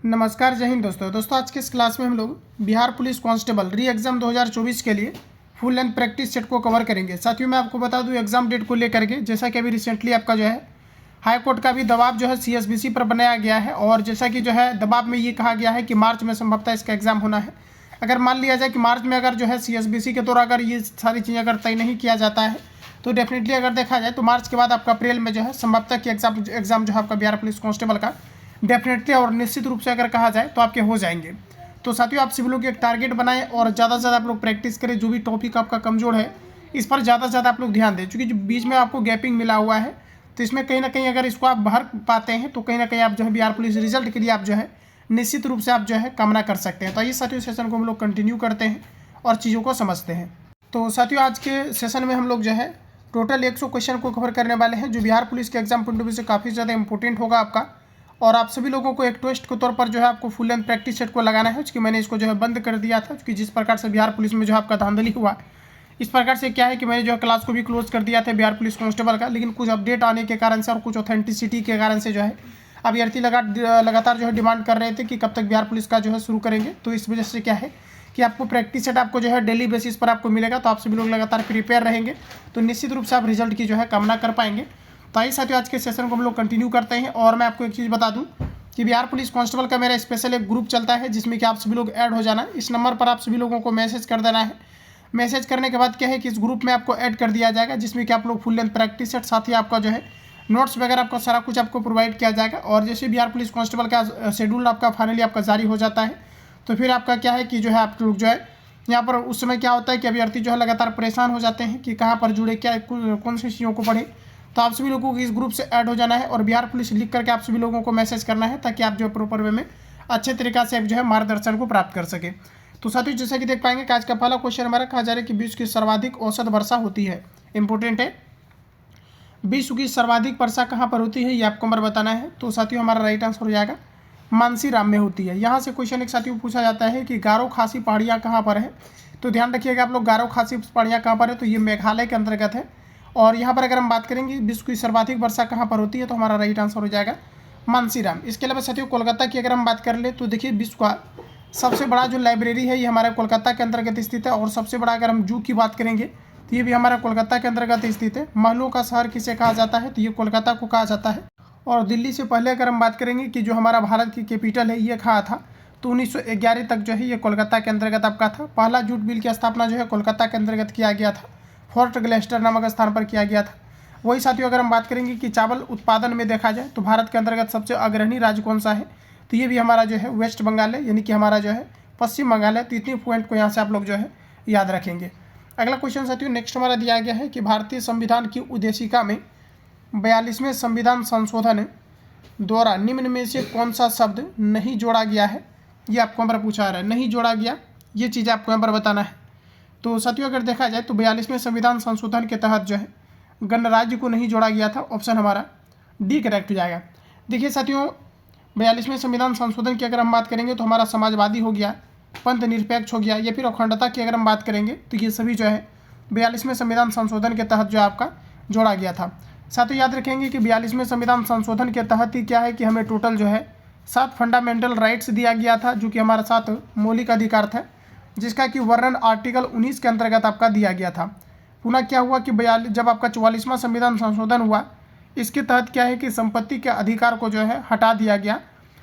नमस्कार, जय हिंद दोस्तों आज के इस क्लास में हम लोग बिहार पुलिस कांस्टेबल री एग्ज़ाम 2024 के लिए फुल एंड प्रैक्टिस सेट को कवर करेंगे। साथियों मैं आपको बता दूं एग्ज़ाम डेट को लेकर के, जैसा कि अभी रिसेंटली आपका जो है हाई कोर्ट का भी दबाव जो है सीएसबीसी पर बनाया गया है और जैसा कि जो है दबाव में ये कहा गया है कि मार्च में संभवतः इसका एग्ज़ाम होना है। अगर मान लिया जाए कि मार्च में अगर जो है सीएसबीसी के द्वारा अगर ये सारी चीज़ें अगर तय नहीं किया जाता है तो डेफिनेटली अगर देखा जाए तो मार्च के बाद आपका अप्रैल में जो है संभवतः कि एग्ज़ाम जो है आपका बिहार पुलिस कांस्टेबल का डेफिनेटली और निश्चित रूप से अगर कहा जाए तो आपके हो जाएंगे। तो साथियों आप सभी लोग एक टारगेट बनाएं और ज़्यादा से ज़्यादा आप लोग प्रैक्टिस करें। जो भी टॉपिक आपका कमज़ोर है इस पर ज़्यादा से ज़्यादा आप लोग ध्यान दें, क्योंकि जो बीच में आपको गैपिंग मिला हुआ है तो इसमें कहीं ना कहीं अगर इसको आप भर पाते हैं तो कहीं ना कहीं आप जो है बिहार पुलिस रिजल्ट के लिए आप जो है निश्चित रूप से आप जो है कामना कर सकते हैं। तो आइए साथियों सेशन को हम लोग कंटिन्यू करते हैं और चीज़ों को समझते हैं। तो साथियों आज के सेशन में हम लोग जो है टोटल 100 क्वेश्चन को कवर करने वाले हैं, जो बिहार पुलिस के एग्जाम पॉइंट ऑफ व्यू से काफ़ी ज़्यादा इंपॉर्टेंट होगा आपका। और आप सभी लोगों को एक टेस्ट के तौर पर जो है आपको फुल एंड प्रैक्टिस सेट को लगाना है, क्योंकि मैंने इसको जो है बंद कर दिया था, क्योंकि जिस प्रकार से बिहार पुलिस में जो आपका धांधली हुआ इस प्रकार से क्या है कि मैंने जो है क्लास को भी क्लोज कर दिया था बिहार पुलिस कांस्टेबल का, लेकिन कुछ अपडेट आने के कारण से और कुछ ऑथेंटिसिटी के कारण से जो है अभ्यर्थी लगातार जो है डिमांड कर रहे थे कि कब तक बिहार पुलिस का जो है शुरू करेंगे। तो इस वजह से क्या है कि आपको प्रैक्टिस सेट आपको जो है डेली बेसिस पर आपको मिलेगा, तो आप सभी लोग लगातार प्रिपेयर रहेंगे तो निश्चित रूप से आप रिजल्ट की जो है कामना कर पाएंगे। तो आइए साथियों आज के सेशन को हम लोग कंटिन्यू करते हैं। और मैं आपको एक चीज़ बता दूं कि बिहार पुलिस कांस्टेबल का मेरा स्पेशल एक ग्रुप चलता है जिसमें कि आप सभी लोग ऐड हो जाना। इस नंबर पर आप सभी लोगों को मैसेज कर देना है। मैसेज करने के बाद क्या है कि इस ग्रुप में आपको ऐड कर दिया जाएगा, जिसमें कि आप लोग फुल लेंथ प्रैक्टिस सेट साथ ही आपका जो है नोट्स वगैरह आपका सारा कुछ आपको प्रोवाइड किया जाएगा। और जैसे बिहार पुलिस कांस्टेबल का शेड्यूल आपका फाइनली आपका जारी हो जाता है तो फिर आपका क्या है कि जो है आप लोग जो है यहाँ पर उस समय क्या होता है कि अभ्यर्थी जो है लगातार परेशान हो जाते हैं कि कहाँ पर जुड़े, क्या कौन सी चीज़ों को पढ़े। तो आप सभी लोगों को इस ग्रुप से ऐड हो जाना है और बिहार पुलिस लिख करके आप सभी लोगों को मैसेज करना है, ताकि आप जो प्रॉपर वे में अच्छे तरीक़ा से जो है मार्गदर्शन को प्राप्त कर सके। तो साथियों जैसा कि देख पाएंगे कि आज का पहला क्वेश्चन हमारा कहा जा रहा है कि विश्व की सर्वाधिक औसत वर्षा होती है। इंपॉर्टेंट है, विश्व की सर्वाधिक वर्षा कहाँ पर होती है ये आपको हमारा बताना है। तो साथियों हमारा राइट आंसर हो जाएगा मानसीराम में होती है। यहाँ से क्वेश्चन एक साथियों पूछा जाता है कि गारो खासी पहाड़ियाँ कहाँ पर है। तो ध्यान रखिएगा आप लोग, गारो खासी पहाड़ियाँ कहाँ पर है तो ये मेघालय के अंतर्गत है। और यहाँ पर अगर हम बात करेंगे विश्व की सर्वाधिक वर्षा कहाँ पर होती है तो हमारा राइट आंसर हो जाएगा मानसीराम। इसके अलावा साथियों कोलकाता की अगर हम बात कर ले तो देखिए विश्व का सबसे बड़ा जो लाइब्रेरी है ये हमारे कोलकाता के अंतर्गत स्थित है। और सबसे बड़ा अगर हम जू की बात करेंगे तो ये भी हमारा कोलकाता के अंतर्गत स्थित है। महलों का शहर किसे कहा जाता है तो ये कोलकाता को कहा जाता है। और दिल्ली से पहले अगर हम बात करेंगे कि जो हमारा भारत की कैपिटल है ये कहाँ था तो 1911 तक जो है ये कोलकाता के अंतर्गत आपका था। पहला जूट मिल की स्थापना जो है कोलकाता के अंतर्गत किया गया था, फोर्ट ग्लेस्टर नामक स्थान पर किया गया था। वही साथियों अगर हम बात करेंगे कि चावल उत्पादन में देखा जाए तो भारत के अंतर्गत सबसे अग्रणी राज्य कौन सा है तो ये भी हमारा जो है वेस्ट बंगाल है, यानी कि हमारा जो है पश्चिम बंगाल है। तो इतनी पॉइंट को यहाँ से आप लोग जो है याद रखेंगे। अगला क्वेश्चन साथियों नेक्स्ट हमारा दिया गया है कि भारतीय संविधान की उद्देशिका में 42वें संविधान संशोधन द्वारा निम्न में से कौन सा शब्द नहीं जोड़ा गया है। ये आपको हमारा पूछा रहा है, नहीं जोड़ा गया ये चीज़ आपको यहाँ पर बताना है। तो साथियों अगर देखा जाए तो 42वें संविधान संशोधन के तहत जो है गणराज्य को नहीं जोड़ा गया था। ऑप्शन हमारा डी करेक्ट हो जाएगा। देखिए साथियों 42वें संविधान संशोधन की अगर हम बात करेंगे तो हमारा समाजवादी हो गया, पंथ निरपेक्ष हो गया, या फिर अखंडता की अगर हम बात करेंगे तो ये सभी जो है 42वें संविधान संशोधन के तहत जो आपका जोड़ा गया था। साथियों याद रखेंगे कि 42वें संविधान संशोधन के तहत ही क्या है कि हमें टोटल जो है 7 फंडामेंटल राइट्स दिया गया था, जो कि हमारा 7 मौलिक अधिकार था, जिसका कि वर्णन आर्टिकल 19 के अंतर्गत आपका दिया गया था। पुनः क्या हुआ कि जब आपका 44वां संविधान संशोधन हुआ इसके तहत क्या है कि संपत्ति के अधिकार को जो है हटा दिया गया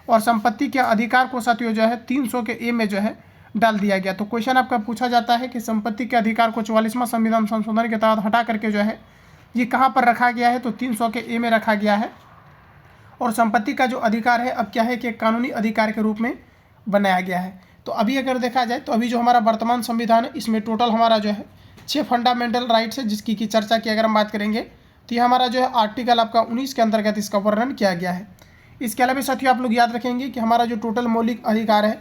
और संपत्ति के अधिकार को साथियों जो है 300 के ए में जो है डाल दिया गया। तो क्वेश्चन आपका पूछा जाता है कि संपत्ति के अधिकार को 44वां संविधान संशोधन के तहत हटा करके जो है ये कहाँ पर रखा गया है तो 300 के ए में रखा गया है। और संपत्ति का जो अधिकार है अब क्या है कि एक कानूनी अधिकार के रूप में बनाया गया है। तो अभी अगर देखा जाए तो अभी जो हमारा वर्तमान संविधान है इसमें टोटल हमारा जो है 6 फंडामेंटल राइट्स है, जिसकी की चर्चा की अगर हम बात करेंगे तो ये हमारा जो है आर्टिकल आपका 19 के अंतर्गत इसका वर्णन किया गया है। इसके अलावा साथियों आप लोग याद रखेंगे कि हमारा जो टोटल मौलिक अधिकार है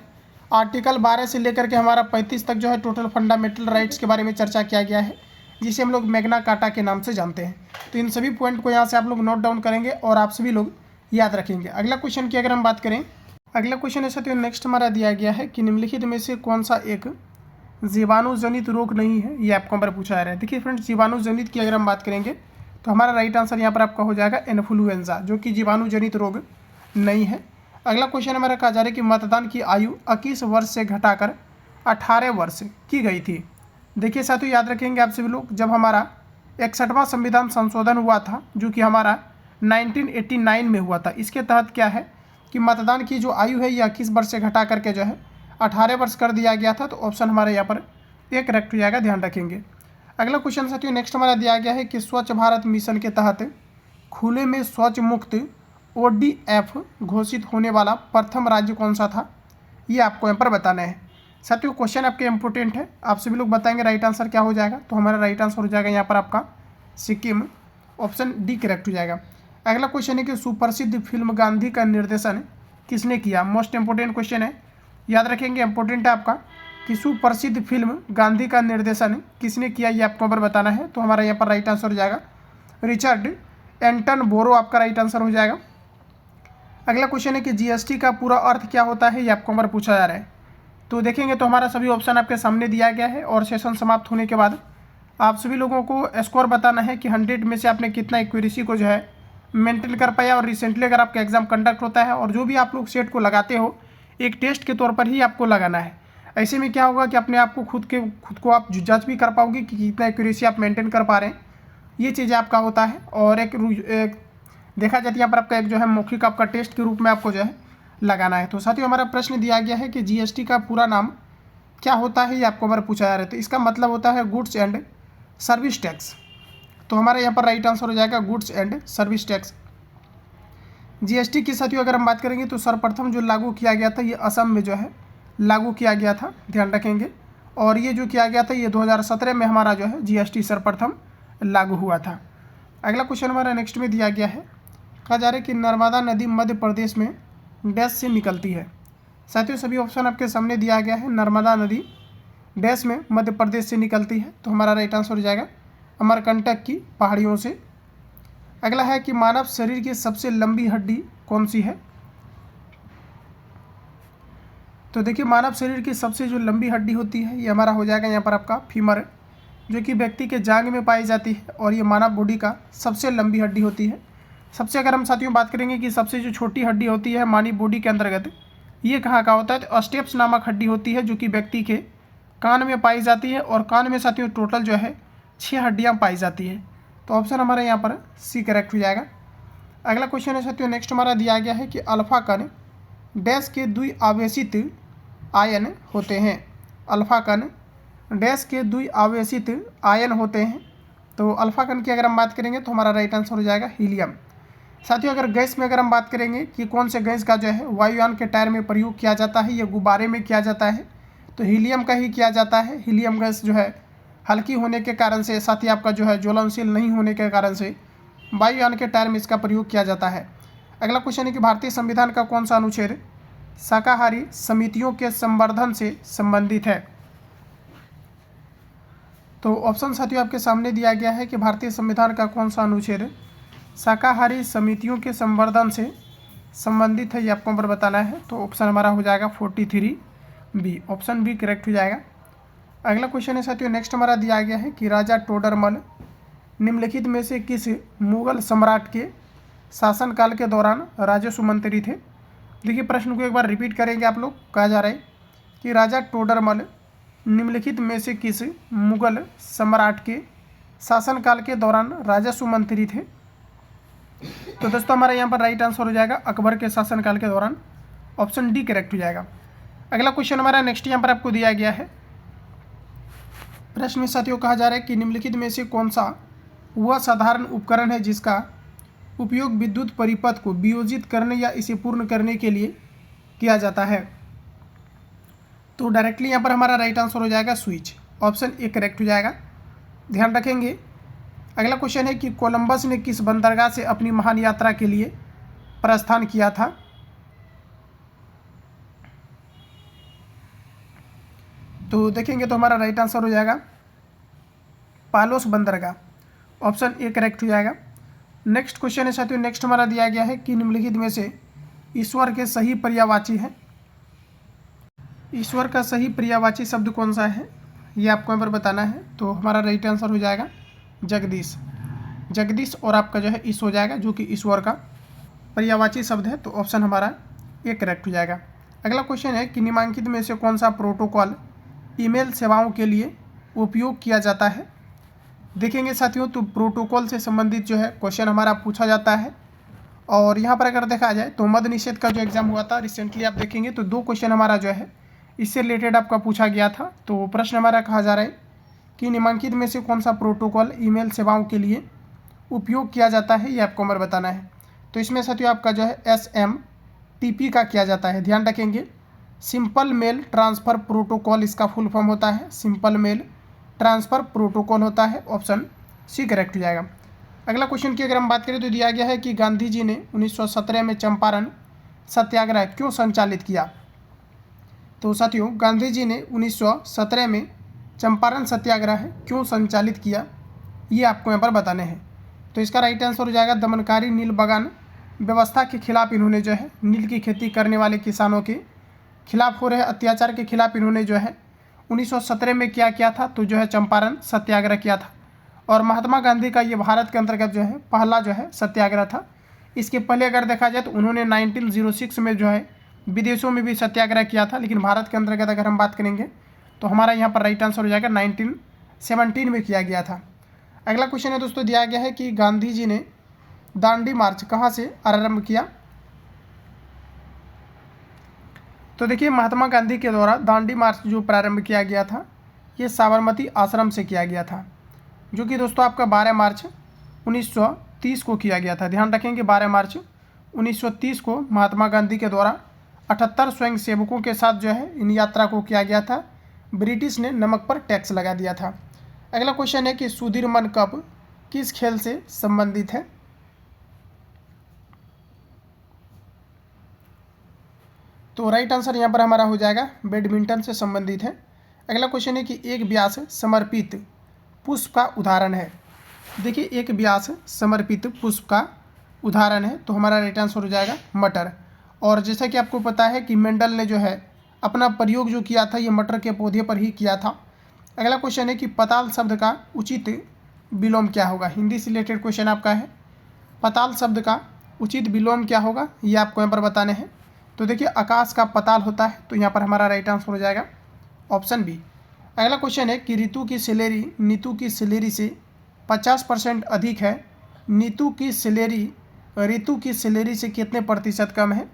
आर्टिकल 12 से लेकर के हमारा 35 तक जो है टोटल फंडामेंटल राइट्स के बारे में चर्चा किया गया है, जिसे हम लोग मैग्ना कार्टा के नाम से जानते हैं। तो इन सभी पॉइंट को यहाँ से आप लोग नोट डाउन करेंगे और आप सभी लोग याद रखेंगे। अगला क्वेश्चन की अगर हम बात करें, अगला क्वेश्चन है साथियों नेक्स्ट हमारा दिया गया है कि निम्नलिखित में से कौन सा एक जीवाणु जनित रोग नहीं है, ये आपको हमारा पूछा रहा है। देखिए फ्रेंड्स जीवाणु जनित की अगर हम बात करेंगे तो हमारा राइट आंसर यहाँ पर आपका हो जाएगा इन्फ्लुएंजा, जो कि जीवाणु जनित रोग नहीं है। अगला क्वेश्चन हमारा कहा जा रहा है कि मतदान की आयु 21 वर्ष से घटाकर 18 वर्ष की गई थी। देखिए साथियों, याद रखेंगे आप सभी लोग, जब हमारा 61वां संविधान संशोधन हुआ था जो कि हमारा 1989 में हुआ था, इसके तहत क्या है कि मतदान की जो आयु है ये 21 वर्ष से घटा करके जो है 18 वर्ष कर दिया गया था। तो ऑप्शन हमारे यहाँ पर एक करेक्ट हो जाएगा, ध्यान रखेंगे। अगला क्वेश्चन साथियों नेक्स्ट हमारा दिया गया है कि स्वच्छ भारत मिशन के तहत खुले में शौच मुक्त ODF घोषित होने वाला प्रथम राज्य कौन सा था, ये आपको यहाँ पर बताना है। साथियों क्वेश्चन आपके इंपॉर्टेंट है, आप सभी लोग बताएंगे राइट आंसर क्या हो जाएगा। तो हमारा राइट आंसर हो जाएगा यहाँ पर आपका सिक्किम, ऑप्शन डी करेक्ट हो जाएगा। अगला क्वेश्चन है कि सुप्रसिद्ध फिल्म गांधी का निर्देशन किसने किया। मोस्ट इंपॉर्टेंट क्वेश्चन है, याद रखेंगे, इंपॉर्टेंट है आपका कि सुप्रसिद्ध फिल्म गांधी का निर्देशन किसने किया, ये आपको पर बताना है। तो हमारा यहाँ पर राइट आंसर हो जाएगा रिचर्ड एटनबरो, आपका राइट आंसर हो जाएगा। अगला क्वेश्चन है कि GST का पूरा अर्थ क्या होता है, ये आपको हमारा पूछा जा रहा है। तो देखेंगे तो हमारा सभी ऑप्शन आपके सामने दिया गया है और सेशन समाप्त होने के बाद आप सभी लोगों को स्कोर बताना है कि 100 में से आपने कितना एक्यूरेसी को जो है मेंटेन कर पाया। और रिसेंटली अगर आपका एग्जाम कंडक्ट होता है और जो भी आप लोग सेट को लगाते हो एक टेस्ट के तौर पर ही आपको लगाना है। ऐसे में क्या होगा कि अपने आप को खुद को आप जज भी कर पाओगे कि कितना एक्यूरेसी आप मेंटेन कर पा रहे हैं, ये चीज़ें आपका होता है। और एक देखा जाती है यहाँ पर आपका एक जो है मौखिक आपका टेस्ट के रूप में आपको जो है लगाना है। तो साथियों हमारा प्रश्न दिया गया है कि GST का पूरा नाम क्या होता है, ये आपको हमारा पूछा जा रहा है। तो इसका मतलब होता है गुड्स एंड सर्विस टैक्स। तो हमारा यहाँ पर राइट आंसर हो जाएगा goods and service tax. GST की साथियों अगर हम बात करेंगे तो सर्वप्रथम जो लागू किया गया था ये असम में जो है लागू किया गया था, ध्यान रखेंगे। और ये जो किया गया था ये 2017 में हमारा जो है GST सर्वप्रथम लागू हुआ था। अगला क्वेश्चन हमारा नेक्स्ट में दिया गया है, कहा जा रहा है कि नर्मदा नदी मध्य प्रदेश में डैश से निकलती है। साथियों सभी ऑप्शन आपके सामने दिया गया है, नर्मदा नदी डैश में मध्य प्रदेश से निकलती है। तो हमारा राइट आंसर हो जाएगा अमरकंटक की पहाड़ियों से। अगला है कि मानव शरीर की सबसे लंबी हड्डी कौन सी है। तो देखिए मानव शरीर की सबसे जो लंबी हड्डी होती है ये हमारा हो जाएगा यहाँ पर आपका फीमर, जो कि व्यक्ति के जांघ में पाई जाती है और ये मानव बॉडी का सबसे लंबी हड्डी होती है। सबसे अगर हम साथियों बात करेंगे कि सबसे जो छोटी हड्डी होती है मानव बॉडी के अंतर्गत, ये कहाँ का होता है, तो स्टेप्स नामक हड्डी होती है जो कि व्यक्ति के कान में पाई जाती है। और कान में साथियों टोटल जो है 6 हड्डियाँ पाई जाती है। तो ऑप्शन हमारा यहाँ पर सी करेक्ट हो जाएगा। अगला क्वेश्चन है साथियों नेक्स्ट हमारा दिया गया है कि अल्फा कण डैश के द्विआवेशित आयन होते हैं। अल्फा कण डैश के द्विआवेशित आयन होते हैं। तो अल्फा कण की अगर हम बात करेंगे तो हमारा राइट आंसर हो जाएगा हीलियम। साथियों अगर गैस में अगर हम बात करेंगे कि कौन से गैस का जो है वायुयान के टायर में प्रयोग किया जाता है या गुब्बारे में किया जाता है, तो हीलियम का ही किया जाता है। हीलियम गैस जो है हल्की होने के कारण से, साथ ही आपका जो है ज्वलनशील नहीं होने के कारण से वायुयान के टायर में इसका प्रयोग किया जाता है। अगला क्वेश्चन है कि भारतीय संविधान का कौन सा अनुच्छेद शाकाहारी समितियों के संवर्धन से संबंधित है। तो ऑप्शन साथियों आपके सामने दिया गया है कि भारतीय संविधान का कौन सा अनुच्छेद शाकाहारी समितियों के संवर्धन से संबंधित है, ये आपको पर बताना है। तो ऑप्शन हमारा हो जाएगा 43B, ऑप्शन बी करेक्ट हो जाएगा। अगला क्वेश्चन है साथियों नेक्स्ट हमारा दिया गया है कि राजा टोडरमल निम्नलिखित में से किस मुगल सम्राट के शासनकाल के दौरान राजस्व मंत्री थे। देखिए प्रश्न को एक बार रिपीट करेंगे आप लोग। कहा जा रहा है कि राजा टोडरमल निम्नलिखित में से किस मुगल सम्राट के शासनकाल के दौरान राजस्व मंत्री थे। तो दोस्तों हमारा यहाँ पर राइट आंसर हो जाएगा अकबर के शासनकाल के दौरान, ऑप्शन डी करेक्ट हो जाएगा। अगला क्वेश्चन हमारा नेक्स्ट यहाँ पर आपको दिया गया है। प्रश्न में साथियों कहा जा रहा है कि निम्नलिखित में से कौन सा वह साधारण उपकरण है जिसका उपयोग विद्युत परिपथ को वियोजित करने या इसे पूर्ण करने के लिए किया जाता है। तो डायरेक्टली यहाँ पर हमारा राइट आंसर हो जाएगा स्विच, ऑप्शन ए करेक्ट हो जाएगा, ध्यान रखेंगे। अगला क्वेश्चन है कि कोलंबस ने किस बंदरगाह से अपनी महान यात्रा के लिए प्रस्थान किया था। तो देखेंगे तो हमारा राइट आंसर हो जाएगा पालोस बंदरगाह, ऑप्शन ए करेक्ट हो जाएगा। नेक्स्ट क्वेश्चन है साथियों नेक्स्ट हमारा दिया गया है कि निम्नलिखित में से ईश्वर के सही पर्यायवाची है। ईश्वर का सही पर्यायवाची शब्द कौन सा है, ये आपको यहाँ पर बताना है। तो हमारा राइट आंसर हो जाएगा जगदीश। जगदीश और आपका जो है ईश हो जाएगा, जो कि ईश्वर का पर्यायवाची शब्द है। तो ऑप्शन हमारा ये करेक्ट हो जाएगा। अगला क्वेश्चन है कि निम्नलिखित में से कौन सा प्रोटोकॉल ईमेल सेवाओं के लिए उपयोग किया जाता है। देखेंगे साथियों तो प्रोटोकॉल से संबंधित जो है क्वेश्चन हमारा पूछा जाता है। और यहाँ पर अगर देखा जाए तो मद निषेध का जो एग्जाम हुआ था रिसेंटली, आप देखेंगे तो 2 क्वेश्चन हमारा जो है इससे रिलेटेड आपका पूछा गया था। तो प्रश्न हमारा कहा जा रहा है कि निम्नलिखित में से कौन सा प्रोटोकॉल ईमेल सेवाओं के लिए उपयोग किया जाता है, ये आपको हमें बताना है। तो इसमें साथियों आपका जो है SMTP का किया जाता है, ध्यान रखेंगे। सिंपल मेल ट्रांसफ़र प्रोटोकॉल इसका फुल फॉर्म होता है, सिंपल मेल ट्रांसफ़र प्रोटोकॉल होता है। ऑप्शन सी करेक्ट हो जाएगा। अगला क्वेश्चन की अगर हम बात करें तो दिया गया है कि गांधी जी ने 1917 में चंपारण सत्याग्रह क्यों संचालित किया। तो साथियों गांधी जी ने 1917 में चंपारण सत्याग्रह क्यों संचालित किया, ये आपको यहाँ पर बताने हैं। तो इसका राइट आंसर हो जाएगा दमनकारी नील बागान व्यवस्था के खिलाफ इन्होंने जो है नील की खेती करने वाले किसानों के खिलाफ हो रहे अत्याचार के खिलाफ इन्होंने जो है 1917 में क्या किया था, तो जो है चंपारण सत्याग्रह किया था। और महात्मा गांधी का ये भारत के अंतर्गत जो है पहला जो है सत्याग्रह था। इसके पहले अगर देखा जाए तो उन्होंने 1906 में जो है विदेशों में भी सत्याग्रह किया था, लेकिन भारत के अंतर्गत अगर हम बात करेंगे तो हमारा यहाँ पर राइट आंसर हो जाएगा 1917 में किया गया था। अगला क्वेश्चन है दोस्तों, दिया गया है कि गांधी जी ने दांडी मार्च कहाँ से आरंभ किया। तो देखिए महात्मा गांधी के द्वारा दांडी मार्च जो प्रारंभ किया गया था ये साबरमती आश्रम से किया गया था, जो कि दोस्तों आपका 12 मार्च 1930 को किया गया था। ध्यान रखेंगे 12 मार्च 1930 को महात्मा गांधी के द्वारा 78 स्वयंसेवकों के साथ जो है इन यात्रा को किया गया था। ब्रिटिश ने नमक पर टैक्स लगा दिया था। अगला क्वेश्चन है कि सुधीर मन कप किस खेल से संबंधित है। तो राइट आंसर यहाँ पर हमारा हो जाएगा बैडमिंटन से संबंधित है। अगला क्वेश्चन है कि एक व्यास समर्पित पुष्प का उदाहरण है। देखिए एक व्यास समर्पित पुष्प का उदाहरण है, तो हमारा राइट आंसर हो जाएगा मटर। और जैसा कि आपको पता है कि मेंडल ने जो है अपना प्रयोग जो किया था ये मटर के पौधे पर ही किया था। अगला क्वेश्चन है कि पताल शब्द का उचित विलोम क्या होगा। हिंदी से रिलेटेड क्वेश्चन आपका है, पताल शब्द का उचित विलोम क्या होगा, ये आपको यहाँ पर बताने हैं। तो देखिए आकाश का पताल होता है, तो यहाँ पर हमारा राइट आंसर हो जाएगा ऑप्शन बी। अगला क्वेश्चन है कि ऋतु की सैलरी नीतू की सैलरी से 50% अधिक है। नीतू की सैलरी ऋतु की सैलरी से कितने प्रतिशत कम है,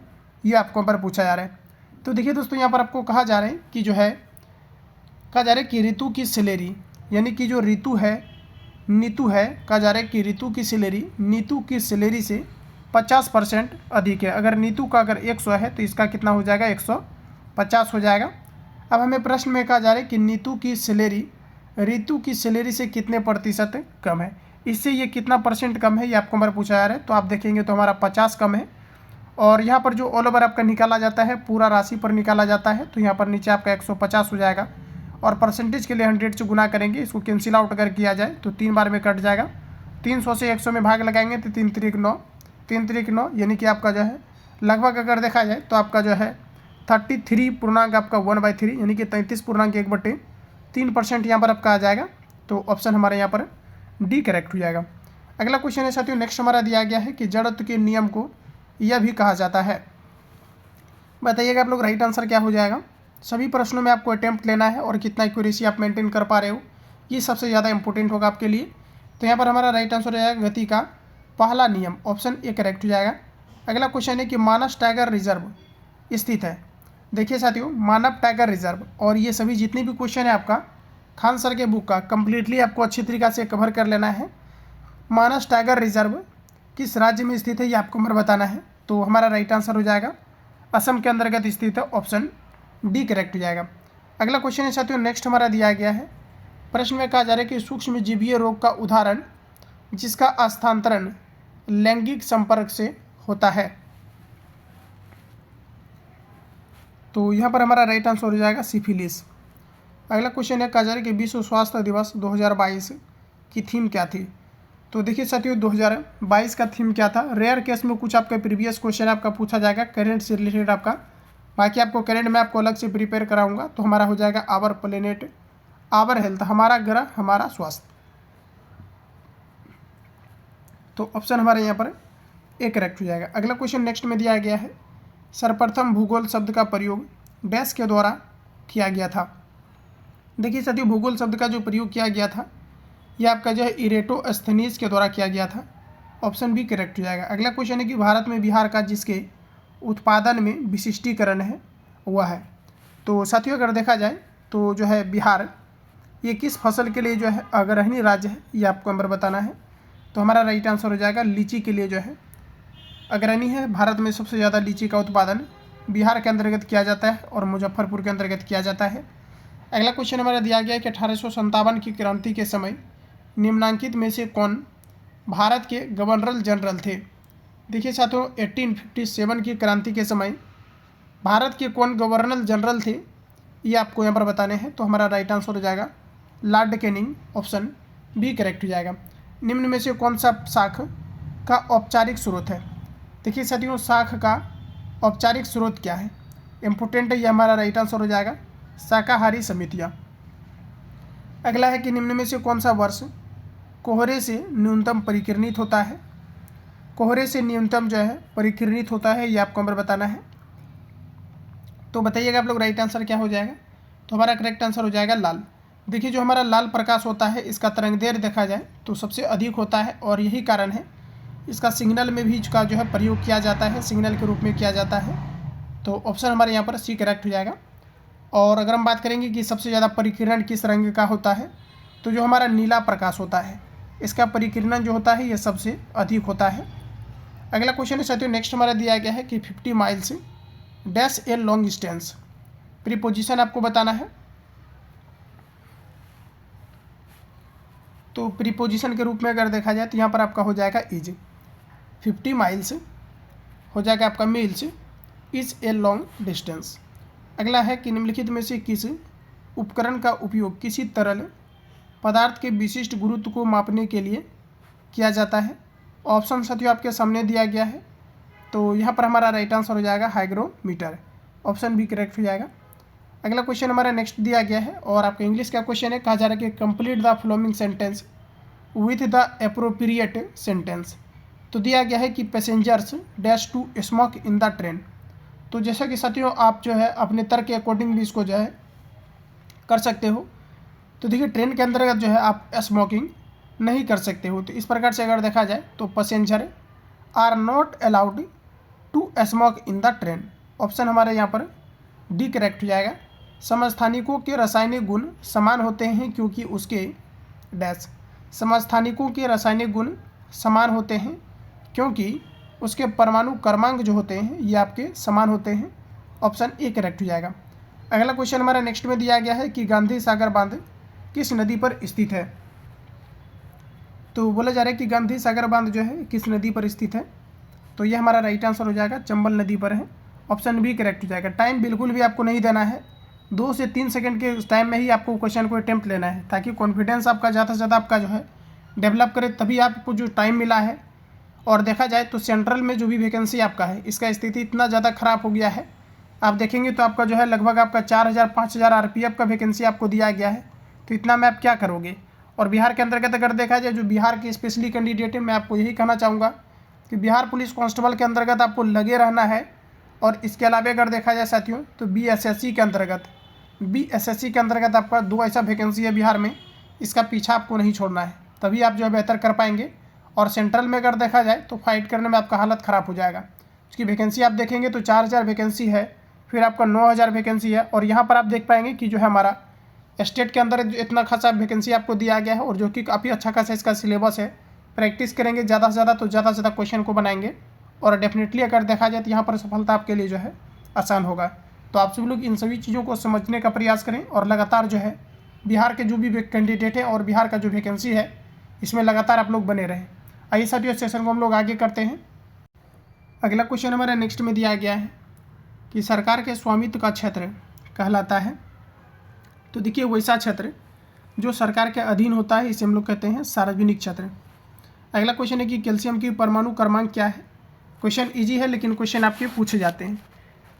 ये आपको यहाँ पर पूछा जा रहा है। तो देखिए दोस्तों यहाँ पर आपको कहा जा रहा है कि जो है कहा जा रहा है कि ऋतु की सैलरी यानी कि जो ऋतु है नीतू है, कहा जा रहा है कि ऋतु की सैलरी नीतू की सैलरी से 50% अधिक है। अगर नीतू का अगर 100 है तो इसका कितना हो जाएगा 150 हो जाएगा। अब हमें प्रश्न में कहा जा रहा है कि नीतू की सैलरी ऋतु की सैलरी से कितने प्रतिशत कम है, इससे ये कितना परसेंट कम है ये आपको हमारा पूछा जा रहा है। तो आप देखेंगे तो हमारा 50 कम है। और यहाँ पर जो ऑल ओवर आपका निकाला जाता है पूरा राशि पर निकाला जाता है, तो यहाँ पर नीचे आपका 150 हो जाएगा। और परसेंटेज के लिए 100 से गुना करेंगे, इसको कैंसिल आउट अगर किया जाए तो 3 बार में कट जाएगा। 300 से 100 में भाग लगाएंगे तो 3 त्रिक 9, 3 त्रिक 9 यानी कि आपका जो है लगभग अगर देखा जाए तो आपका जो है 33 पूर्णांक आपका 1/3 यानी कि 33 पूर्णांक 1/3% यहाँ पर आपका आ जाएगा। तो ऑप्शन हमारे यहाँ पर डी करेक्ट हो जाएगा। अगला क्वेश्चन है साथियों नेक्स्ट हमारा दिया गया है कि जड़त्व के नियम को यह भी कहा जाता है। बताइएगा आप लोग राइट आंसर क्या हो जाएगा। सभी प्रश्नों में आपको अटेम्प्ट लेना है और कितना एक्यूरेसी आप मेंटेन कर पा रहे हो ये सबसे ज़्यादा इंपॉर्टेंट होगा आपके लिए। तो यहाँ पर हमारा राइट आंसर हो जाएगा गति का पहला नियम, ऑप्शन ए करेक्ट हो जाएगा। अगला क्वेश्चन है कि मानस टाइगर रिजर्व स्थित है। देखिए साथियों मानव टाइगर रिजर्व और ये सभी जितने भी क्वेश्चन है आपका खान सर के बुक का कंप्लीटली आपको अच्छी तरीक़ा से कवर कर लेना है। मानस टाइगर रिजर्व किस राज्य में स्थित है ये आपको हमें बताना है। तो हमारा राइट आंसर हो जाएगा असम के अंतर्गत स्थित है, ऑप्शन डी करेक्ट हो जाएगा। अगला क्वेश्चन है साथियों नेक्स्ट हमारा दिया गया है, प्रश्न में कहा जा रहा है कि सूक्ष्म जीवीय रोग का उदाहरण जिसका स्थानांतरण लैंगिक संपर्क से होता है। तो यहाँ पर हमारा राइट आंसर हो जाएगा सिफिलिस। अगला क्वेश्चन है कहा जा रहा है कि विश्व स्वास्थ्य दिवस 2022 की थीम क्या थी। तो देखिए साथियों 2022 का थीम क्या था। रेयर केस में कुछ आपका प्रीवियस क्वेश्चन आपका पूछा जाएगा करेंट से रिलेटेड आपका, बाकी आपको करेंट में आपको अलग से प्रिपेयर कराऊंगा। तो हमारा हो जाएगा आवर प्लेनेट आवर हेल्थ, हमारा ग्रह हमारा स्वास्थ्य। तो ऑप्शन हमारे यहाँ पर ए करेक्ट हो जाएगा। अगला क्वेश्चन नेक्स्ट में दिया गया है सर्वप्रथम भूगोल शब्द का प्रयोग डैश के द्वारा किया गया था। देखिए साथियों, भूगोल शब्द का जो प्रयोग किया गया था यह आपका जो है इरेटोस्थनीज के द्वारा किया गया था। ऑप्शन बी करेक्ट हो जाएगा। अगला क्वेश्चन है कि भारत में बिहार का जिसके उत्पादन में विशिष्टीकरण है वह है। तो साथियों अगर देखा जाए तो जो है बिहार ये किस फसल के लिए जो है अग्रणी राज्य है, ये आपको नंबर बताना है। तो हमारा राइट आंसर हो जाएगा लीची के लिए जो है अग्रणी है। भारत में सबसे ज़्यादा लीची का उत्पादन बिहार के अंतर्गत किया जाता है और मुजफ्फरपुर के अंतर्गत किया जाता है। अगला क्वेश्चन हमारा दिया गया है कि 1857 की क्रांति के समय निम्नांकित में से कौन भारत के गवर्नर जनरल थे। देखिए साथियों, 1857 की क्रांति के समय भारत के कौन गवर्नर जनरल थे ये आपको यहाँ पर बताने हैं। तो हमारा राइट आंसर हो जाएगा Lord Canning. Option B correct हो जाएगा। निम्न में से कौन सा शाख का औपचारिक स्रोत है। देखिए साथियों, शाख का औपचारिक स्रोत क्या है, इम्पोर्टेंट है, ये हमारा राइट आंसर हो जाएगा शाकाहारी समितियाँ। अगला है कि निम्न में से कौन सा वर्ष कोहरे से न्यूनतम परिकिरणित होता है। कोहरे से न्यूनतम जो है परिकिरणित होता है, ये आपको नंबर बताना है। तो बताइएगा आप लोग राइट आंसर क्या हो जाएगा। तो हमारा करेक्ट आंसर हो जाएगा लाल। देखिए जो हमारा लाल प्रकाश होता है इसका तरंगदैर्घ्य देखा जाए तो सबसे अधिक होता है और यही कारण है इसका सिग्नल में भी इसका जो है प्रयोग किया जाता है, सिग्नल के रूप में किया जाता है। तो ऑप्शन हमारे यहाँ पर सी करेक्ट हो जाएगा। और अगर हम बात करेंगे कि सबसे ज़्यादा परिकिरण किस रंग का होता है, तो जो हमारा नीला प्रकाश होता है इसका परिकिरण जो होता है ये सबसे अधिक होता है। अगला क्वेश्चन है साथियों, नेक्स्ट हमारा दिया गया है कि 50 miles dash a long distance. Preposition आपको बताना है। तो प्रीपोजिशन के रूप में अगर देखा जाए तो यहाँ पर आपका हो जाएगा इज। 50 माइल्स हो जाएगा आपका meals is a long distance. अगला है कि निम्नलिखित में से किस उपकरण का उपयोग किसी तरल पदार्थ के विशिष्ट गुरुत्व को मापने के लिए किया जाता है। ऑप्शन साथियों आपके सामने दिया गया है। तो यहाँ पर हमारा राइट आंसर हो जाएगा हाइग्रोमीटर। ऑप्शन भी करेक्ट हो जाएगा। अगला क्वेश्चन हमारा नेक्स्ट दिया गया है और आपका इंग्लिश का क्वेश्चन है, कहा जा रहा है कि complete the following sentence with the appropriate sentence. तो दिया गया है कि passengers dash to smoke in the train. तो जैसा कि साथियों आप जो है अपने तर्क के अकॉर्डिंग भी इसको जो है कर सकते हो। तो देखिए ट्रेन के अंतर्गत जो है आप स्मोकिंग नहीं कर सकते हो। तो इस प्रकार से अगर देखा जाए तो passenger are not allowed to smoke in the train. Option हमारे यहाँ पर डी करेक्ट हो जाएगा। समस्थानिकों के रासायनिक गुण समान होते हैं क्योंकि उसके डैश। समस्थानिकों के रासायनिक गुण समान होते हैं क्योंकि उसके परमाणु क्रमांक जो होते हैं ये आपके समान होते हैं। ऑप्शन ए करेक्ट हो जाएगा। अगला क्वेश्चन हमारा नेक्स्ट में दिया गया है कि गांधी सागर बांध किस नदी पर स्थित है। तो बोला जा रहा है कि गांधी सागर बांध जो है किस नदी पर स्थित है। तो ये हमारा राइट आंसर हो जाएगा चंबल नदी पर है। ऑप्शन बी करेक्ट हो जाएगा। टाइम बिल्कुल भी आपको नहीं देना है, 2 से 3 सेकंड के टाइम में ही आपको क्वेश्चन को अटेम्प्ट लेना है ताकि कॉन्फिडेंस आपका ज़्यादा से ज़्यादा आपका जो है डेवलप करे, तभी आपको जो टाइम मिला है। और देखा जाए तो सेंट्रल में जो भी वैकेंसी आपका है इसका स्थिति इतना ज़्यादा ख़राब हो गया है, आप देखेंगे तो आपका जो है लगभग आपका 4000-5000 RPF का वैकेंसी आपको दिया गया है। तो इतना में आप क्या करोगे। और बिहार के अंतर्गत अगर देखा जाए जो बिहार के स्पेशली कैंडिडेट है, मैं आपको यही कहना चाहूँगा कि बिहार पुलिस कांस्टेबल के अंतर्गत आपको लगे रहना है। और इसके अलावा अगर देखा जाए साथियों तो BSSC के अंतर्गत आपका 2 ऐसा वैकेंसी है बिहार में, इसका पीछा आपको नहीं छोड़ना है, तभी आप जो है बेहतर कर पाएंगे। और सेंट्रल में अगर देखा जाए तो फाइट करने में आपका हालत ख़राब हो जाएगा। उसकी वैकेंसी आप देखेंगे तो 4000 वैकेंसी है, फिर आपका 9000 वैकेंसी है। और यहाँ पर आप देख पाएंगे कि जो है हमारा स्टेट के अंदर इतना खासा वैकेंसी आपको दिया गया है और जो कि काफ़ी अच्छा खासा इसका सिलेबस है। प्रैक्टिस करेंगे ज़्यादा से ज़्यादा तो ज़्यादा से ज़्यादा क्वेश्चन को बनाएंगे और डेफिनेटली अगर देखा जाए तो यहाँ पर सफलता आपके लिए जो है आसान होगा। तो आप सभी लोग इन सभी चीज़ों को समझने का प्रयास करें और लगातार जो है बिहार के जो भी कैंडिडेट हैं और बिहार का जो वैकेंसी है इसमें लगातार आप लोग बने रहें। आइए साथियों सेशन को हम लोग आगे करते हैं। अगला क्वेश्चन हमारा नेक्स्ट में दिया गया है कि सरकार के स्वामित्व का क्षेत्र कहलाता है। तो देखिए वैसा क्षेत्र जो सरकार के अधीन होता है इसे हम लोग कहते हैं सार्वजनिक क्षेत्र। अगला क्वेश्चन है कि कैल्शियम की परमाणु क्रमांक क्या है। क्वेश्चन इजी है लेकिन क्वेश्चन आपके पूछे जाते हैं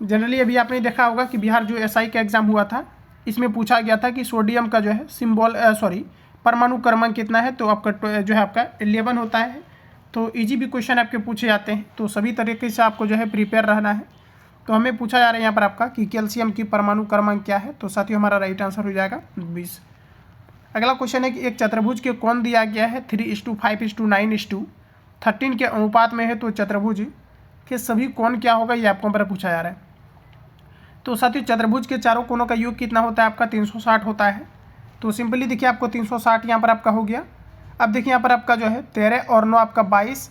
जनरली। अभी आपने देखा होगा कि बिहार जो SI का एग्ज़ाम हुआ था इसमें पूछा गया था कि सोडियम का जो है परमाणु क्रमांक कितना है। तो आपका जो है आपका 11 होता है। तो इजी भी क्वेश्चन आपके पूछे जाते हैं, तो सभी तरीके से आपको जो है प्रिपेयर रहना है। तो हमें पूछा जा रहा है यहाँ पर आपका कि कैल्शियम की परमाणु क्रमांक क्या है। तो साथियों हमारा राइट आंसर हो जाएगा 20। अगला क्वेश्चन है कि एक चतुर्भुज के कोण दिया गया है 3:5:9:13 के अनुपात में है, तो चतुर्भुज के सभी कोण क्या होगा, ये आपको पर पूछा जा रहा है। तो साथियों चतुर्भुज के चारों कोणों का योग कितना होता है आपका 360 होता है। तो सिंपली देखिए आपको 360 यहाँ पर आपका हो गया। अब देखिए यहाँ पर आपका जो है 13 और 9 आपका 22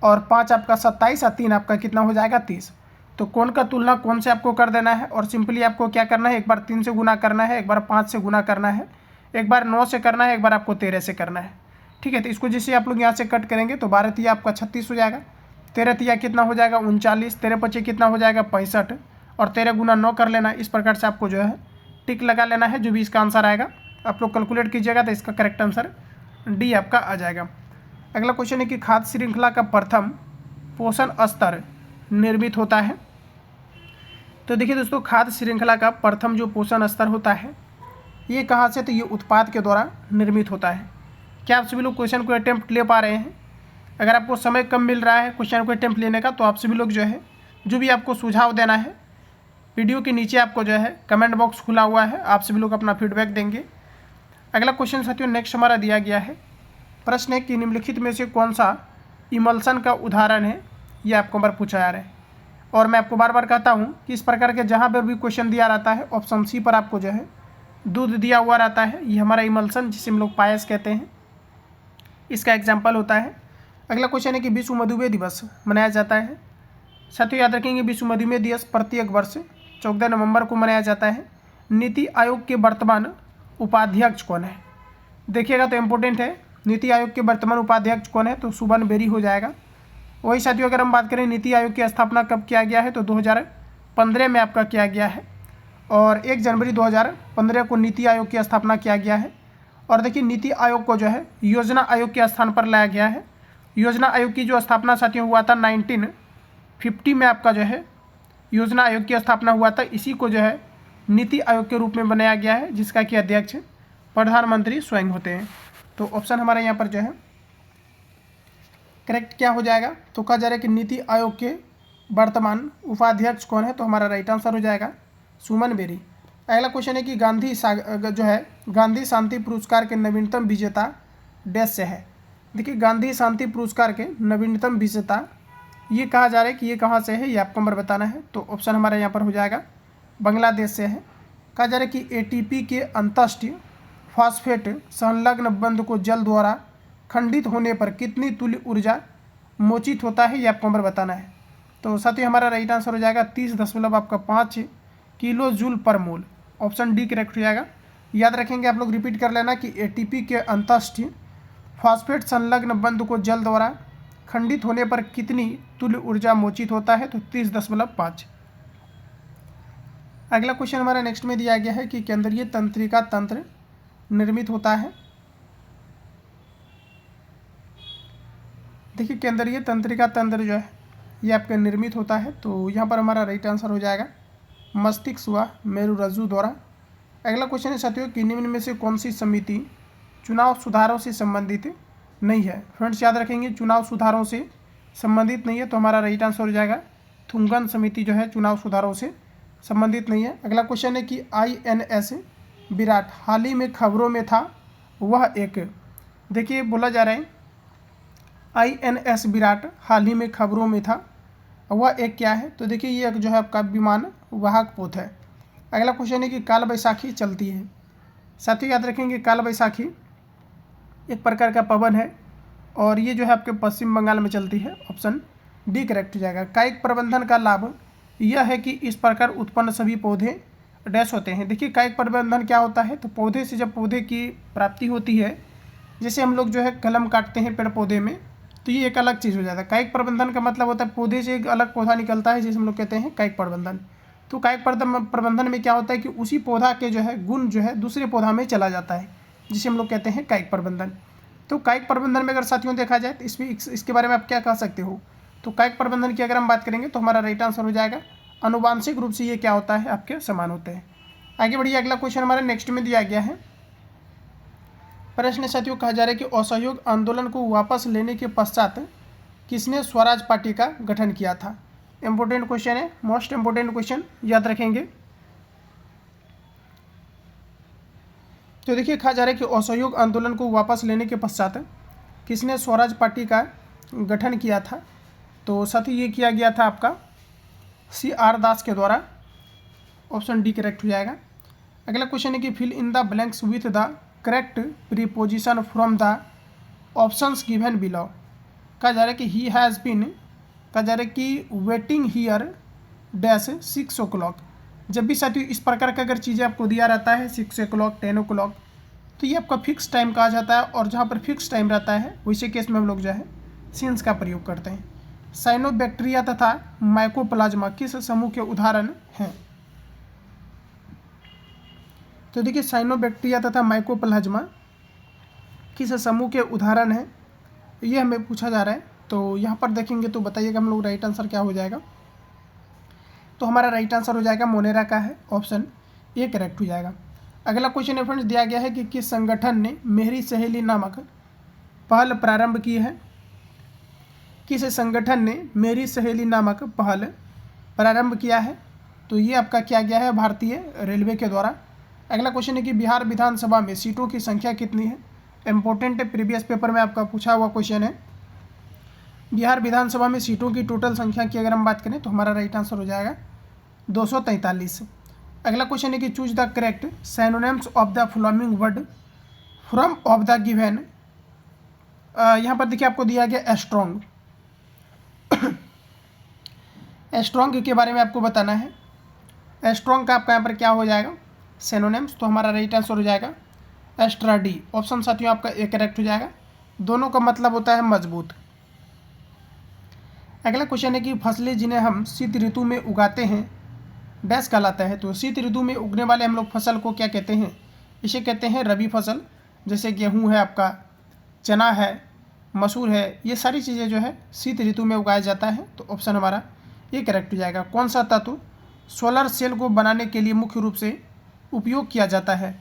और 5 आपका 27 और 3 आपका कितना हो जाएगा 30। तो कोण का तुलना कोण से आपको कर देना है और सिंपली आपको क्या करना है, एक बार 3 से गुना करना है, एक बार 5 से गुना करना है, एक बार 9 से करना है, एक बार आपको 13 से करना है। ठीक है, तो इसको जैसे आप लोग यहाँ से कट करेंगे तो 12 तिया आपका 36 हो जाएगा, 13 तिया कितना हो जाएगा 39, 13 पचे कितना हो जाएगा 65 और 13 गुना 9 कर लेना। इस प्रकार से आपको जो है टिक लगा लेना है। जो भी इसका आंसर आएगा आप लोग कैलकुलेट कीजिएगा तो इसका करेक्ट आंसर डी आपका आ जाएगा। अगला क्वेश्चन है कि खाद्य श्रृंखला का प्रथम पोषण स्तर निर्मित होता है। तो देखिए दोस्तों, खाद्य श्रृंखला का प्रथम जो पोषण स्तर होता है ये कहाँ से, तो ये उत्पाद के द्वारा निर्मित होता है। क्या आप सभी लोग क्वेश्चन को अटेम्प्ट ले पा रहे हैं? अगर आपको समय कम मिल रहा है क्वेश्चन को अटेम्प्ट लेने का तो आप सभी लोग जो है जो भी आपको सुझाव देना है वीडियो के नीचे आपको जो है कमेंट बॉक्स खुला हुआ है, आप सभी लोग अपना फीडबैक देंगे। अगला क्वेश्चन साथियों नेक्स्ट हमारा दिया गया है। प्रश्न है कि निम्नलिखित में से कौन सा इमल्सन का उदाहरण है, ये आपको बार पूछा जा रहा है। और मैं आपको बार बार कहता हूँ कि इस प्रकार के जहाँ पर भी क्वेश्चन दिया रहता है ऑप्शन सी पर आपको जो है दूध दिया हुआ रहता है, ये हमारा इमल्सन जिसे हम लोग पायस कहते हैं, इसका एग्जाम्पल होता है। अगला क्वेश्चन है कि विश्व मधुमेह दिवस मनाया जाता है। साथियों याद रखेंगे विश्व मधुमेह दिवस प्रत्येक वर्ष 14 नवंबर को मनाया जाता है। नीति आयोग के वर्तमान उपाध्यक्ष कौन है? देखिएगा तो इम्पोर्टेंट है, नीति आयोग के वर्तमान उपाध्यक्ष कौन है, तो सुबन बेरी हो जाएगा। वही साथियों अगर हम बात करें नीति आयोग की स्थापना कब किया गया है, तो 2015 में आपका किया गया है और 1 जनवरी 2015 को नीति आयोग की स्थापना किया गया है। और देखिए नीति आयोग को जो है योजना आयोग के स्थान पर लाया गया है। योजना आयोग की जो स्थापना साथियों हुआ था 1950 में आपका जो है योजना आयोग की स्थापना हुआ था। इसी को जो है नीति आयोग के रूप में बनाया गया है, जिसका कि अध्यक्ष प्रधानमंत्री स्वयं होते हैं। तो ऑप्शन हमारा यहाँ पर जो है करेक्ट क्या हो जाएगा, तो कहा जा रहा है कि नीति आयोग के वर्तमान उपाध्यक्ष कौन है, तो हमारा राइट आंसर हो जाएगा सुमन बेरी। अगला क्वेश्चन है कि गांधी शांति पुरस्कार के नवीनतम विजेता डैश से है। देखिए गांधी शांति पुरस्कार के नवीनतम विजेता ये कहा जा रहा है कि ये कहाँ से है, ये आपको नंबर बताना है। तो ऑप्शन हमारा यहाँ पर हो जाएगा बांग्लादेश से है। कहा जा रहा है कि एटीपी के अंतःष्टीय फॉस्फेट संलग्न बंध को जल द्वारा खंडित होने पर कितनी तुल्य ऊर्जा मोचित होता है, ये आपको नंबर बताना है। तो साथियों हमारा राइट आंसर हो जाएगा 30.5 किलो जूल पर मोल। ऑप्शन डी करेक्ट हो जाएगा। याद रखेंगे आप लोग रिपीट कर लेना कि एटीपी के अंतःष्टीय फॉस्फेट संलग्न बंध को जल द्वारा खंडित होने पर कितनी तुल्य ऊर्जा मोचित होता है, तो 30.5। अगला क्वेश्चन हमारा नेक्स्ट में दिया गया है कि केंद्रीय तंत्रिका तंत्र निर्मित होता है। देखिए केंद्रीय तंत्रिका तंत्र जो है ये आपका निर्मित होता है, तो यहाँ पर हमारा राइट आंसर हो जाएगा मस्तिष्क व मेरुरज्जु द्वारा। अगला क्वेश्चन है साथियों कि निम्न में से कौन सी समिति चुनाव सुधारों से संबंधित नहीं है। फ्रेंड्स याद रखेंगे चुनाव सुधारों से संबंधित नहीं है, तो हमारा राइट आंसर हो जाएगा थुंगन समिति जो है चुनाव सुधारों से संबंधित नहीं है। अगला क्वेश्चन है कि INS विराट हाल ही में खबरों में था, वह एक, देखिए बोला जा रहा है INS विराट हाल ही में खबरों में था, वह एक क्या है, तो देखिए ये एक जो है आपका विमान वाहक पोत है। अगला क्वेश्चन है कि काल बैसाखी चलती है। साथियों याद रखेंगे काल बैसाखी एक प्रकार का पवन है और ये जो है आपके पश्चिम बंगाल में चलती है। ऑप्शन डी करेक्ट हो जाएगा। कायिक प्रबंधन का लाभ यह है कि इस प्रकार उत्पन्न सभी पौधे डैश होते हैं। देखिए कायिक प्रबंधन क्या होता है, तो पौधे से जब पौधे की प्राप्ति होती है, जैसे हम लोग जो है कलम काटते हैं पेड़ पौधे में, तो ये एक अलग चीज़ हो जाता है। कायिक प्रबंधन का मतलब होता है पौधे से एक अलग पौधा निकलता है, जिसे हम लोग कहते हैं कायिक प्रबंधन। तो कायिक प्रबंधन में क्या होता है कि उसी पौधा के जो है गुण जो है दूसरे पौधा में चला जाता है, जिसे हम लोग कहते हैं कायिक प्रबंधन। तो कायिक प्रबंधन में अगर साथियों देखा जाए तो इसके बारे में आप क्या कह सकते हो, तो कायिक प्रबंधन की अगर हम बात करेंगे तो हमारा राइट आंसर हो जाएगा अनुवांशिक रूप से ये क्या होता है, आपके समान होते हैं। आगे बढ़िए, अगला क्वेश्चन हमारे नेक्स्ट में दिया गया है। प्रश्न साथियों कहा जा रहा है कि असहयोग आंदोलन को वापस लेने के पश्चात किसने स्वराज पार्टी का गठन किया था। इंपॉर्टेंट क्वेश्चन है, मोस्ट इंपॉर्टेंट क्वेश्चन, याद रखेंगे। तो देखिए, कहा जा रहा है कि असहयोग आंदोलन को वापस लेने के पश्चात किसने स्वराज पार्टी का गठन किया था? तो साथी ये किया गया था आपका CR दास के द्वारा। ऑप्शन डी करेक्ट हो जाएगा। अगला क्वेश्चन है कि fill in the blanks with the correct preposition from the options given below. कहा जा रहा है कि ही हैज़ बीन, कहा जा रहा है कि वेटिंग हियर डैश 6 o'clock। जब भी साथियों इस प्रकार का अगर चीज़ें आपको दिया रहता है 6 o'clock 10 o'clock, तो ये आपका फिक्स टाइम कहा जाता है, और जहाँ पर फिक्स टाइम रहता है वैसे केस में हम लोग जो है सिंस का प्रयोग करते हैं। साइनोबैक्टीरिया तथा माइकोप्लाज्मा किस समूह के उदाहरण हैं? तो देखिए, साइनोबैक्टीरिया तथा माइकोप्लाज्मा किस समूह के उदाहरण हैं, ये हमें पूछा जा रहा है। तो यहाँ पर देखेंगे तो बताइएगा हम लोग राइट आंसर क्या हो जाएगा। तो हमारा राइट आंसर हो जाएगा मोनेरा का है, ऑप्शन ए करेक्ट हो जाएगा। अगला क्वेश्चन है फ्रेंड्स, दिया गया है कि किस संगठन ने मेरी सहेली नामक पहल प्रारंभ की है? किस संगठन ने मेरी सहेली नामक पहल प्रारंभ किया है? तो ये आपका किया गया है भारतीय रेलवे के द्वारा। अगला क्वेश्चन है कि बिहार विधानसभा में सीटों की संख्या कितनी है? इंपॉर्टेंट है, प्रीवियस पेपर में आपका पूछा हुआ क्वेश्चन है। बिहार विधानसभा में सीटों की टोटल संख्या की अगर हम बात करें तो हमारा राइट आंसर हो जाएगा 243। अगला क्वेश्चन है कि choose the correct synonyms of the following word from of the given. यहाँ पर देखिए आपको दिया गया स्ट्रॉन्ग। स्ट्रॉन्ग के बारे में आपको बताना है। स्ट्रॉन्ग का आपका यहाँ पर क्या हो जाएगा सिनोनिम्स, तो हमारा राइट आंसर हो जाएगा एस्ट्रा डी। ऑप्शन साथियों आपका ए करेक्ट हो जाएगा। दोनों का मतलब होता है मजबूत। अगला क्वेश्चन है कि फसलें जिन्हें हम शीत ऋतु में उगाते हैं डैश कहलाता है? तो शीत ऋतु में उगने वाले हम लोग फसल को क्या कहते हैं? इसे कहते हैं रबी फसल। जैसे गेहूँ है, आपका चना है, मसूर है, ये सारी चीज़ें जो है शीत ऋतु में उगाया जाता है। तो ऑप्शन हमारा ये करेक्ट हो जाएगा। कौन सा तत्व सोलर सेल को बनाने के लिए मुख्य रूप से उपयोग किया जाता है?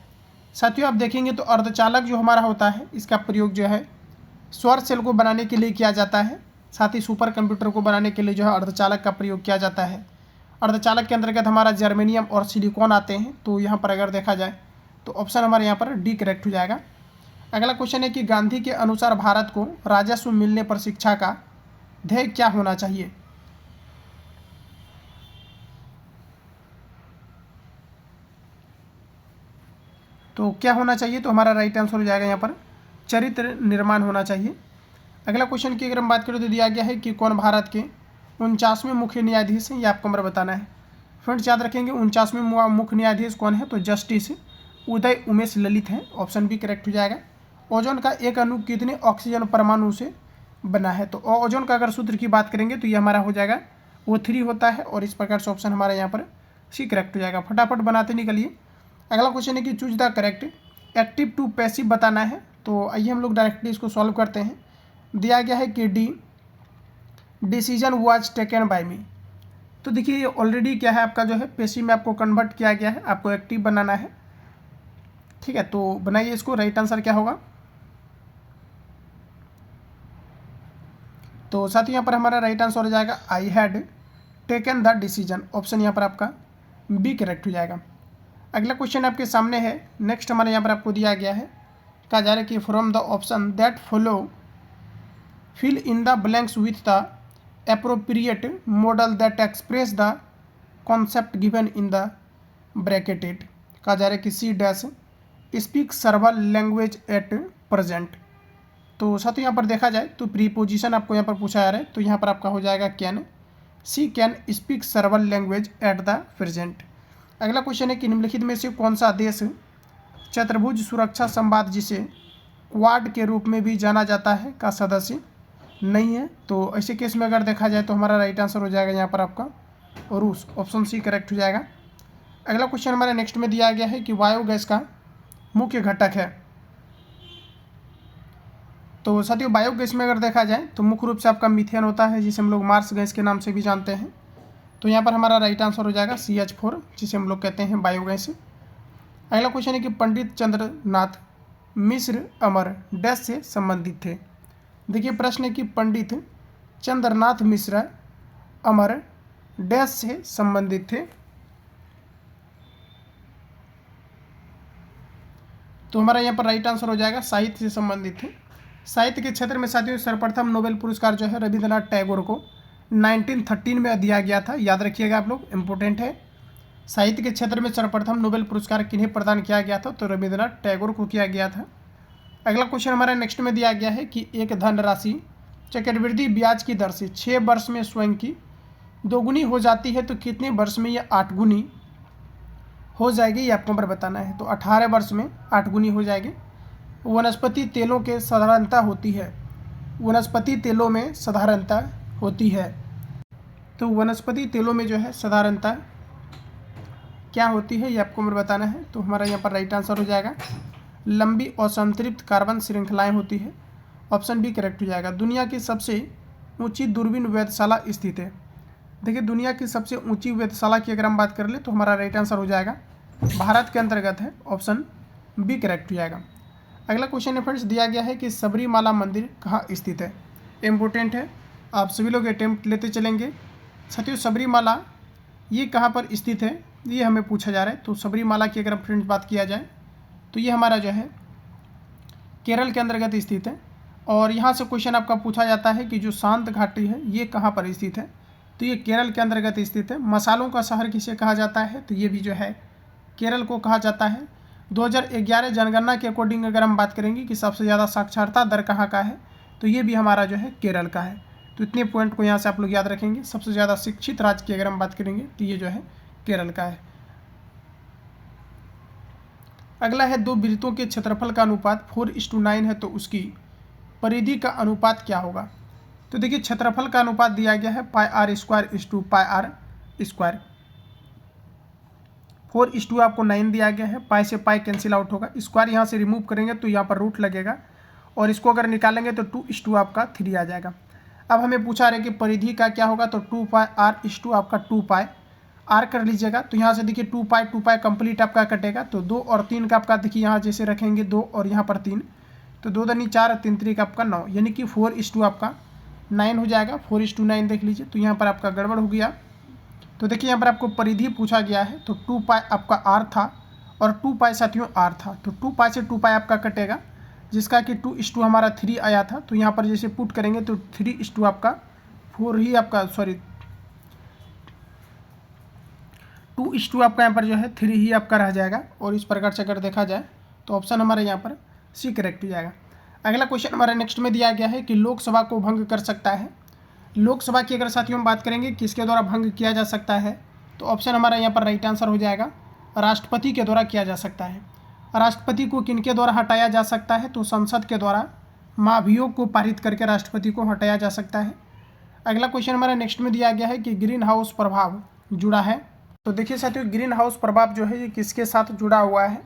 साथियों आप देखेंगे तो अर्धचालक जो हमारा होता है इसका प्रयोग जो है सौर सेल को बनाने के लिए किया जाता है। साथ ही सुपर कंप्यूटर को बनाने के लिए जो है अर्धचालक का प्रयोग किया जाता है। अर्धचालक के अंतर्गत हमारा जर्मेनियम और सिलिकॉन आते हैं। तो यहाँ पर अगर देखा जाए तो ऑप्शन हमारे यहाँ पर डी करेक्ट हो जाएगा। अगला क्वेश्चन है कि गांधी के अनुसार भारत को राजस्व मिलने पर शिक्षा का ध्येय क्या होना चाहिए? तो क्या होना चाहिए? तो हमारा राइट आंसर हो जाएगा यहाँ पर चरित्र निर्माण होना चाहिए। अगला क्वेश्चन की अगर हम बात करें तो दिया गया है कि कौन भारत के 49वें मुख्य न्यायाधीश हैं, ये आपको हमारा बताना है। फ्रेंड्स याद रखेंगे 49वें मुख्य न्यायाधीश कौन है? तो जस्टिस उदय उमेश ललित हैं। ऑप्शन बी करेक्ट हो जाएगा। ओजोन का एक अणु कितने ऑक्सीजन परमाणु से बना है? तो ओजोन का अगर सूत्र की बात करेंगे तो ये हमारा हो जाएगा O3 होता है, और इस प्रकार से ऑप्शन हमारा यहाँ पर सी करेक्ट हो जाएगा। फटाफट बनाते निकलिए। अगला क्वेश्चन है कि choose the correct active to passive बताना है। तो आइए हम लोग डायरेक्टली इसको सॉल्व करते हैं। दिया गया है कि the decision was taken by me. तो देखिए ये ऑलरेडी क्या है आपका जो है पैसिव में आपको कन्वर्ट किया गया है, आपको एक्टिव बनाना है। ठीक है, तो बनाइए इसको। राइट आंसर क्या होगा? तो साथ ही यहाँ पर हमारा राइट आंसर हो जाएगा I had taken the decision. Option यहाँ पर आपका बी करेक्ट हो जाएगा। अगला क्वेश्चन आपके सामने है। नेक्स्ट हमारे यहाँ पर आपको दिया गया है, कहा जा रहा है कि from the option that follow fill in the blanks with the appropriate model that express the concept given in the bracketed। कहा जा रहा है कि she dash speak several language at present. तो साथ ही यहाँ पर देखा जाए तो प्रीपोजिशन आपको यहाँ पर पूछा जा रहा है। तो यहाँ पर आपका हो जाएगा can, she can speak several language at the present. अगला क्वेश्चन है कि निम्नलिखित में से कौन सा देश चतुर्भुज सुरक्षा संवाद जिसे क्वाड के रूप में भी जाना जाता है का सदस्य नहीं है? तो ऐसे केस में अगर देखा जाए तो हमारा राइट आंसर हो जाएगा यहाँ पर आपका रूस। ऑप्शन सी करेक्ट हो जाएगा। अगला क्वेश्चन हमारे नेक्स्ट में दिया गया है कि बायोगैस का मुख्य घटक है। तो साथियों बायोगैस में अगर देखा जाए तो मुख्य रूप से आपका मीथेन होता है, जिसे हम लोग मार्स गैस के नाम से भी जानते हैं। तो यहाँ पर हमारा राइट आंसर हो जाएगा CH4, जिसे हम लोग कहते हैं बायोगैस। अगला क्वेश्चन है कि पंडित चंद्रनाथ मिश्र अमर डैश से संबंधित थे। देखिए प्रश्न है कि पंडित चंद्रनाथ मिश्र अमर डैश से संबंधित थे। तो हमारा यहाँ पर राइट आंसर हो जाएगा साहित्य से संबंधित थे। साहित्य के क्षेत्र में साथियों सर्वप्रथम नोबेल पुरस्कार जो है रविंद्रनाथ टैगोर को 1913 में दिया गया था, याद रखिएगा आप लोग, इम्पोर्टेंट है। साहित्य के क्षेत्र में सर्वप्रथम नोबेल पुरस्कार किन्हें प्रदान किया गया था? तो रविंद्रनाथ टैगोर को किया गया था। अगला क्वेश्चन हमारा नेक्स्ट में दिया गया है कि एक धनराशि चक्रवृद्धि ब्याज की दर से 6 वर्ष में स्वयं की दोगुनी हो जाती है तो कितने वर्ष में यह 8 गुनी हो जाएगी, ये आपको नंबर बताना है। तो 18 वर्ष में 8 गुनी हो जाएगी। वनस्पति तेलों के साधारणता होती है, वनस्पति तेलों में साधारणता होती है। तो वनस्पति तेलों में जो है साधारणता क्या होती है, ये आपको नंबर बताना है। तो हमारा यहाँ पर राइट आंसर हो जाएगा लंबी और संतृप्त कार्बन श्रृंखलाएँ होती है। ऑप्शन बी करेक्ट हो जाएगा। दुनिया की सबसे ऊंची दूरबीन वेधशाला स्थित है। देखिए दुनिया की सबसे ऊंची वेधशाला की अगर हम बात कर ले तो हमारा राइट आंसर हो जाएगा भारत के अंतर्गत है। ऑप्शन बी करेक्ट हो जाएगा। अगला क्वेश्चन है फ्रेंड्स, दिया गया है कि सबरीमाला मंदिर कहाँ स्थित है। इम्पोर्टेंट है, आप सभी लोग अटेम्प्ट लेते चलेंगे। साथियों सबरीमाला ये कहाँ पर स्थित है ये हमें पूछा जा रहा है। तो सबरीमाला की अगर फ्रेंड्स बात किया जाए तो ये हमारा जो है केरल के अंतर्गत स्थित है। और यहाँ से क्वेश्चन आपका पूछा जाता है कि जो शांत घाटी है ये कहाँ पर स्थित है। तो ये केरल के अंतर्गत स्थित है। मसालों का शहर किसे कहा जाता है? तो ये भी जो है केरल को कहा जाता है। 2011 जनगणना के अकॉर्डिंग अगर हम बात करेंगे कि सबसे ज़्यादा साक्षरता दर कहाँ का है तो ये भी हमारा जो है केरल का है। तो इतने पॉइंट को यहाँ से आप लोग याद रखेंगे। सबसे ज़्यादा शिक्षित राज्य की अगर हम बात करेंगे तो ये जो है केरल का है। अगला है दो वृत्तों के क्षेत्रफल का अनुपात 4:9 है तो उसकी परिधि का अनुपात क्या होगा। तो देखिए क्षेत्रफल का अनुपात दिया गया है πr² πr²। 4:2 आपको 9 दिया गया है। पाई से पाई कैंसिल आउट होगा, स्क्वायर यहाँ से रिमूव करेंगे तो यहाँ पर रूट लगेगा और इसको अगर निकालेंगे तो 2:2 आपका 3 आ जाएगा। अब हमें पूछा रहे कि परिधि का क्या होगा। तो 2πr² आपका 2π आर कर लीजिएगा। तो यहाँ से देखिए 2π कंप्लीट आपका कटेगा। तो 2 और 3 का आपका देखिए यहाँ जैसे रखेंगे 2 और यहाँ पर 3 तो 2 दूनी 4 3 3 का आपका 9 यानी कि 4:2 आपका 9 हो जाएगा। 4:9 देख लीजिए। तो यहाँ पर आपका गड़बड़ हो गया। तो देखिए यहाँ पर आपको परिधि पूछा गया है तो 2π आपका आर था और 2π साथियों आर था। तो 2π से 2π आपका कटेगा जिसका कि 2:2 हमारा 3 आया था। तो यहाँ पर जैसे पुट करेंगे तो 3:2 आपका 4 ही आपका 2:2 आपका यहाँ पर जो है 3 ही आपका रह जाएगा। और इस प्रकार से अगर देखा जाए तो ऑप्शन हमारा यहाँ पर सी करेक्ट हो जाएगा। अगला क्वेश्चन हमारा नेक्स्ट में दिया गया है कि लोकसभा को भंग कर सकता है। लोकसभा की अगर साथियों हम बात करेंगे किसके द्वारा भंग किया जा सकता है तो ऑप्शन हमारा यहाँ पर राइट आंसर हो जाएगा राष्ट्रपति के द्वारा किया जा सकता है। राष्ट्रपति को किनके द्वारा हटाया जा सकता है तो संसद के द्वारा महाभियोग को पारित करके राष्ट्रपति को हटाया जा सकता है। अगला क्वेश्चन हमारा नेक्स्ट में दिया गया है कि ग्रीन हाउस प्रभाव जुड़ा है। तो देखिए साथियों ग्रीन हाउस प्रभाव जो है ये किसके साथ जुड़ा हुआ है।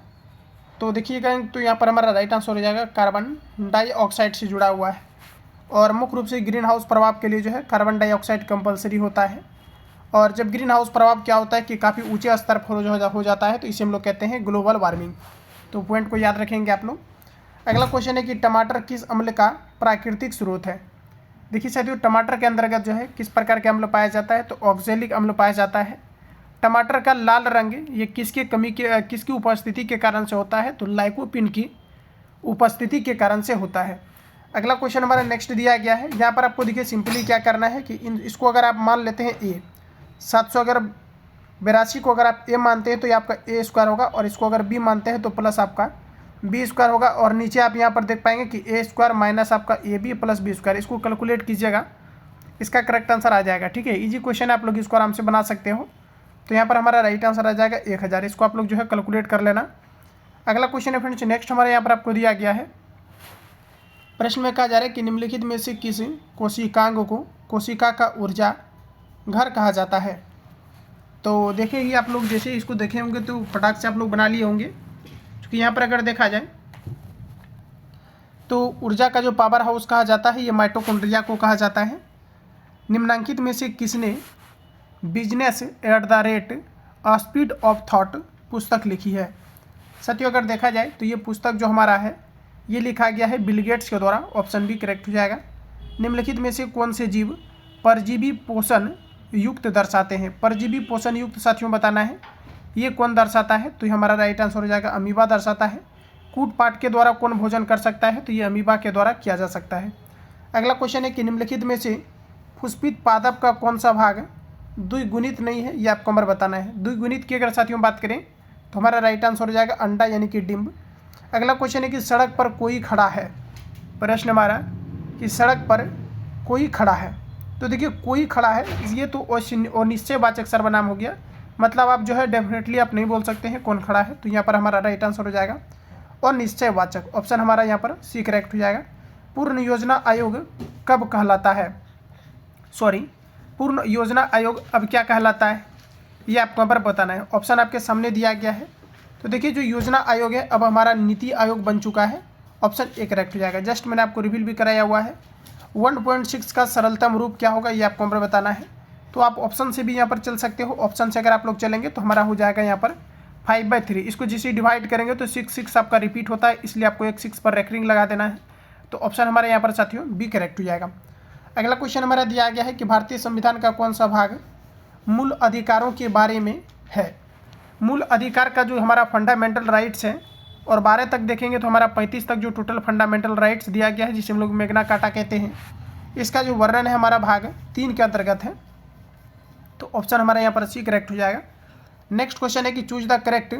तो देखिएगा तो यहाँ पर हमारा राइट आंसर हो जाएगा कार्बन डाइऑक्साइड से जुड़ा हुआ है। और मुख्य रूप से ग्रीन हाउस प्रभाव के लिए जो है कार्बन डाइऑक्साइड कंपलसरी होता है। और जब ग्रीन हाउस प्रभाव क्या होता है कि काफ़ी ऊंचे स्तर पर हो जाता है तो इसे हम लोग कहते हैं ग्लोबल वार्मिंग। तो पॉइंट को याद रखेंगे आप लोग। अगला क्वेश्चन है कि टमाटर किस अम्ल का प्राकृतिक स्रोत है। देखिए साथियों टमाटर के अंतर्गत जो है किस प्रकार के अम्ल पाया जाता है तो ऑक्जेलिक अम्ल पाया जाता है। टमाटर का लाल रंग ये किसकी उपस्थिति के कारण से होता है तो लाइकोपिन की उपस्थिति के कारण से होता है। अगला क्वेश्चन हमारा नेक्स्ट दिया गया है। यहाँ पर आपको देखिए सिंपली क्या करना है कि इसको अगर आप मान लेते हैं ए 782 को अगर आप ए मानते हैं तो ये आपका a² होगा और इसको अगर b मानते हैं तो प्लस आपका b² होगा। और नीचे आप यहाँ पर देख पाएंगे कि a² माइनस आपका ab प्लस b²। इसको कैलकुलेट कीजिएगा, इसका करेक्ट आंसर आ जाएगा। ठीक है, इजी क्वेश्चन है, आप लोग इसको आराम से बना सकते हो। तो यहाँ पर हमारा राइट आंसर आ जाएगा 1000। इसको आप लोग जो है कैलकुलेट कर लेना। अगला क्वेश्चन है फ्रेंड्स नेक्स्ट हमारे यहाँ पर आपको दिया गया है। प्रश्न में कहा जा रहा है कि निम्नलिखित में से किस कोशिकांग को कोशिका का ऊर्जा घर कहा जाता है। तो देखिए ये आप लोग जैसे इसको देखे होंगे तो फटाक से आप लोग बना लिए होंगे। क्योंकि यहाँ पर अगर देखा जाए तो ऊर्जा का जो पावर हाउस कहा जाता है ये माइटोकॉन्ड्रिया को कहा जाता है। निम्नांकित में से किसने business at the rate speed of thought पुस्तक लिखी है। साथियों अगर देखा जाए तो ये पुस्तक जो हमारा है ये लिखा गया है बिल गेट्स के द्वारा। ऑप्शन बी करेक्ट हो जाएगा। निम्नलिखित में से कौन से जीव परजीवी पोषण युक्त दर्शाते हैं। परजीवी पोषण युक्त साथियों बताना है ये कौन दर्शाता है, तो ये हमारा राइट आंसर हो जाएगा अमीबा दर्शाता है। कूट पाट के द्वारा कौन भोजन कर सकता है, तो ये अमीबा के द्वारा किया जा सकता है। अगला क्वेश्चन है कि निम्नलिखित में से पुष्पित पादप का कौन सा भाग द्विगुणित नहीं है, ये आपको हमारा बताना है। द्विगुणित की अगर साथियों बात करें तो हमारा राइट आंसर हो जाएगा अंडा यानी कि डिंब। अगला क्वेश्चन है कि सड़क पर कोई खड़ा है, प्रश्न हमारा कि सड़क पर कोई खड़ा है। तो देखिए कोई खड़ा है ये तो अनिश्चयवाचक सर्वनाम हो गया, मतलब आप जो है डेफिनेटली आप नहीं बोल सकते हैं कौन खड़ा है, तो यहाँ पर हमारा राइट आंसर हो जाएगा और निश्चयवाचक। ऑप्शन हमारा यहाँ पर सी करेक्ट हो जाएगा। पूर्ण योजना आयोग कब कहलाता है, पूर्ण योजना आयोग अब क्या कहलाता है, ये आपको यहाँ पर बताना है। ऑप्शन आपके सामने दिया गया है। तो देखिए जो योजना आयोग है अब हमारा नीति आयोग बन चुका है। ऑप्शन ए करेक्ट हो जाएगा। जस्ट मैंने आपको रिवील भी कराया हुआ है। 1.6 का सरलतम रूप क्या होगा, ये आपको यहाँ पर बताना है। तो आप ऑप्शन से भी यहाँ पर चल सकते हो। ऑप्शन से अगर आप लोग चलेंगे तो हमारा हो जाएगा यहाँ पर 5/3। इसको जिसे डिवाइड करेंगे तो 6 आपका रिपीट होता है, इसलिए आपको एक 6 पर रेकरिंग लगा देना है। तो ऑप्शन हमारे यहाँ पर साथियों बी करेक्ट हो जाएगा। अगला क्वेश्चन हमारा दिया गया है कि भारतीय संविधान का कौन सा भाग मूल अधिकारों के बारे में है। मूल अधिकार का जो हमारा फंडामेंटल राइट्स है, और 12 तक देखेंगे तो हमारा 35 तक जो टोटल फंडामेंटल राइट्स दिया गया है, जिसे हम लोग मैग्ना कार्टा कहते हैं, इसका जो वर्णन है हमारा भाग 3 के अंतर्गत है। तो ऑप्शन हमारा यहाँ पर सी करेक्ट हो जाएगा। नेक्स्ट क्वेश्चन है कि choose the correct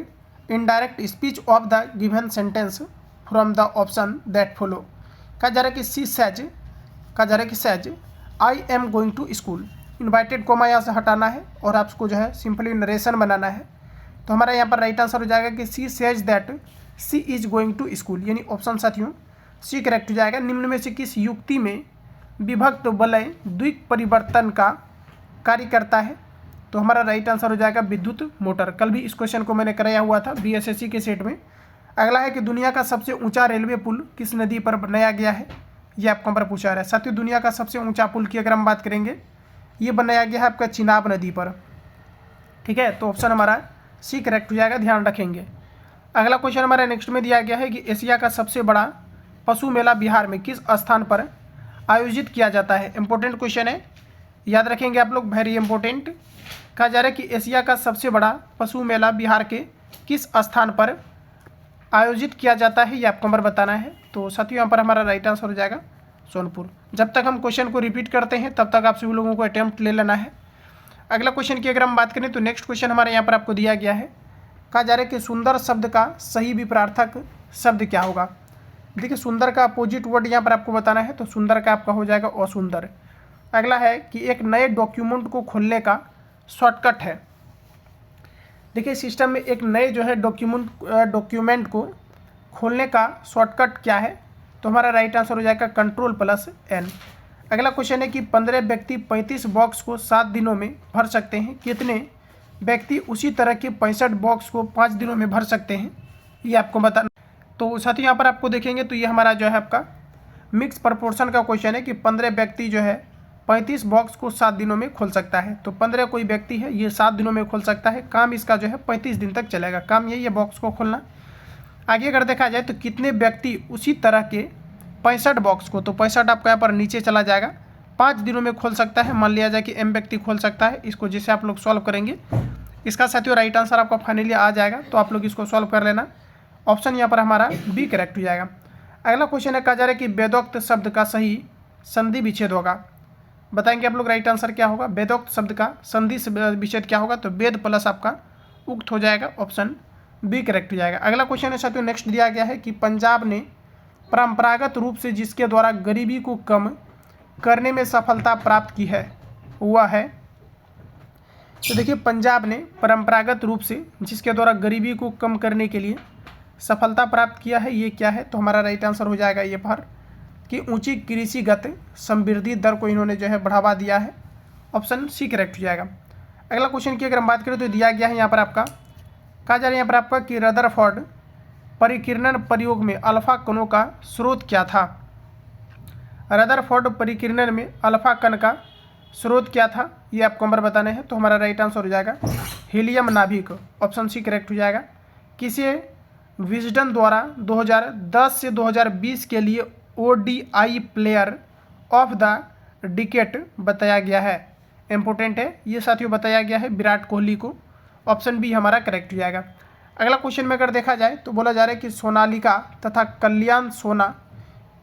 indirect speech of the given sentence from the option that follow. कहा जा रहा है कि she says I am going to school. Inverted comma यहाँ से हटाना है और आपको जो है सिंपली नरेशन बनाना है। तो हमारा यहाँ पर राइट आंसर हो जाएगा कि she says that she is going to school, यानी ऑप्शन साथियों सी करेक्ट हो जाएगा। निम्न में से किस युक्ति में विभक्त वलय द्विक परिवर्तन का कार्य करता है, तो हमारा राइट आंसर हो जाएगा विद्युत मोटर। कल भी इस क्वेश्चन को मैंने कराया हुआ था बीएसएससी के सेट में। अगला है कि दुनिया का सबसे ऊंचा रेलवे पुल किस नदी पर बनाया गया है, ये आपको पर पूछा रहा है। साथियों दुनिया का सबसे ऊंचा पुल की अगर हम बात करेंगे, ये बनाया गया है आपका चिनाब नदी पर। ठीक है, तो ऑप्शन हमारा सी करेक्ट हो जाएगा, ध्यान रखेंगे। अगला क्वेश्चन हमारा नेक्स्ट में दिया गया है कि एशिया का सबसे बड़ा पशु मेला बिहार में किस स्थान पर आयोजित किया जाता है। इंपॉर्टेंट क्वेश्चन है, याद रखेंगे आप लोग, वेरी इंपॉर्टेंट। कहा जा रहा है कि एशिया का सबसे बड़ा पशु मेला बिहार के किस स्थान पर आयोजित किया जाता है, ये आपको नंबर बताना है। तो साथियों यहाँ पर हमारा राइट आंसर हो जाएगा सोनपुर। जब तक हम क्वेश्चन को रिपीट करते हैं तब तक आप सभी लोगों को अटेम्प्ट ले लेना है। अगला क्वेश्चन की अगर हम बात करें तो नेक्स्ट क्वेश्चन हमारे यहाँ पर आपको दिया गया है। कहा जा रहा है कि सुंदर शब्द का सही विपरीतार्थक शब्द क्या होगा। देखिए सुंदर का अपोजिट वर्ड यहाँ पर आपको बताना है, तो सुंदर का आपका हो जाएगा असुंदर। अगला है कि एक नए डॉक्यूमेंट को खोलने का शॉर्टकट है। देखिए सिस्टम में एक नए जो है डॉक्यूमेंट को खोलने का शॉर्टकट क्या है, तो हमारा राइट आंसर हो जाएगा Ctrl+N। अगला क्वेश्चन है कि 15 व्यक्ति 35 बॉक्स को 7 दिनों में भर सकते हैं, कितने व्यक्ति उसी तरह के 65 बॉक्स को 5 दिनों में भर सकते हैं, ये आपको बताना। तो साथ ही यहाँ पर आपको देखेंगे तो ये हमारा जो है आपका मिक्स प्रपोर्शन का क्वेश्चन है कि 15 व्यक्ति जो है 35 बॉक्स को 7 दिनों में खोल सकता है। तो 15 कोई व्यक्ति है, ये 7 दिनों में खोल सकता है। काम इसका जो है 35 दिन तक चलेगा, काम यही है बॉक्स को खोलना। आगे अगर देखा जाए तो कितने व्यक्ति उसी तरह के 65 बॉक्स को, तो 65 आपका यहाँ पर नीचे चला जाएगा, 5 दिनों में खोल सकता है। मान लिया जाए कि m व्यक्ति खोल सकता है। इसको जैसे आप लोग सॉल्व करेंगे, इसका साथियों राइट आंसर आपका फाइनली आ जाएगा, तो आप लोग इसको सॉल्व कर लेना। ऑप्शन यहाँ पर हमारा बी करेक्ट हो जाएगा। अगला क्वेश्चन है, कहा जा रहा है कि वेदोक्त शब्द का सही संधि विच्छेद होगा। बताएंगे आप लोग राइट आंसर क्या होगा। वेदोक्त शब्द का संधि विच्छेद क्या होगा, तो वेद प्लस आपका उक्त हो जाएगा। ऑप्शन बी करेक्ट हो जाएगा। अगला क्वेश्चन है साथियों नेक्स्ट दिया गया है कि पंजाब ने परंपरागत रूप से जिसके द्वारा गरीबी को कम करने में सफलता प्राप्त की है वह है। तो देखिए पंजाब ने परंपरागत रूप से जिसके द्वारा गरीबी को कम करने के लिए सफलता प्राप्त किया है, ये क्या है, तो हमारा राइट आंसर हो जाएगा ये पर कि ऊंची कृषिगत समृद्धि दर को इन्होंने जो है बढ़ावा दिया है। ऑप्शन सी करेक्ट हो जाएगा। अगला क्वेश्चन की अगर हम बात करें तो दिया गया है यहाँ पर आपका, कहा जा रहा है यहाँ पर आपका कि रदरफोर्ड परिकिरणन प्रयोग में अल्फा कणों का स्रोत क्या था। रदरफोर्ड परिकिरणन में अल्फा कण का स्रोत क्या था, ये आपको नंबर बताने हैं। तो हमारा राइट आंसर हो जाएगा हीलियम नाभिक। ऑप्शन सी करेक्ट हो जाएगा। किसे विजडन द्वारा 2010 से 2020 के लिए ODI player of the decade बताया गया है। इम्पोर्टेंट है, ये साथियों बताया गया है विराट कोहली को। ऑप्शन बी हमारा करेक्ट हो जाएगा। अगला क्वेश्चन में अगर देखा जाए तो बोला जा रहा है कि सोनालिका तथा कल्याण सोना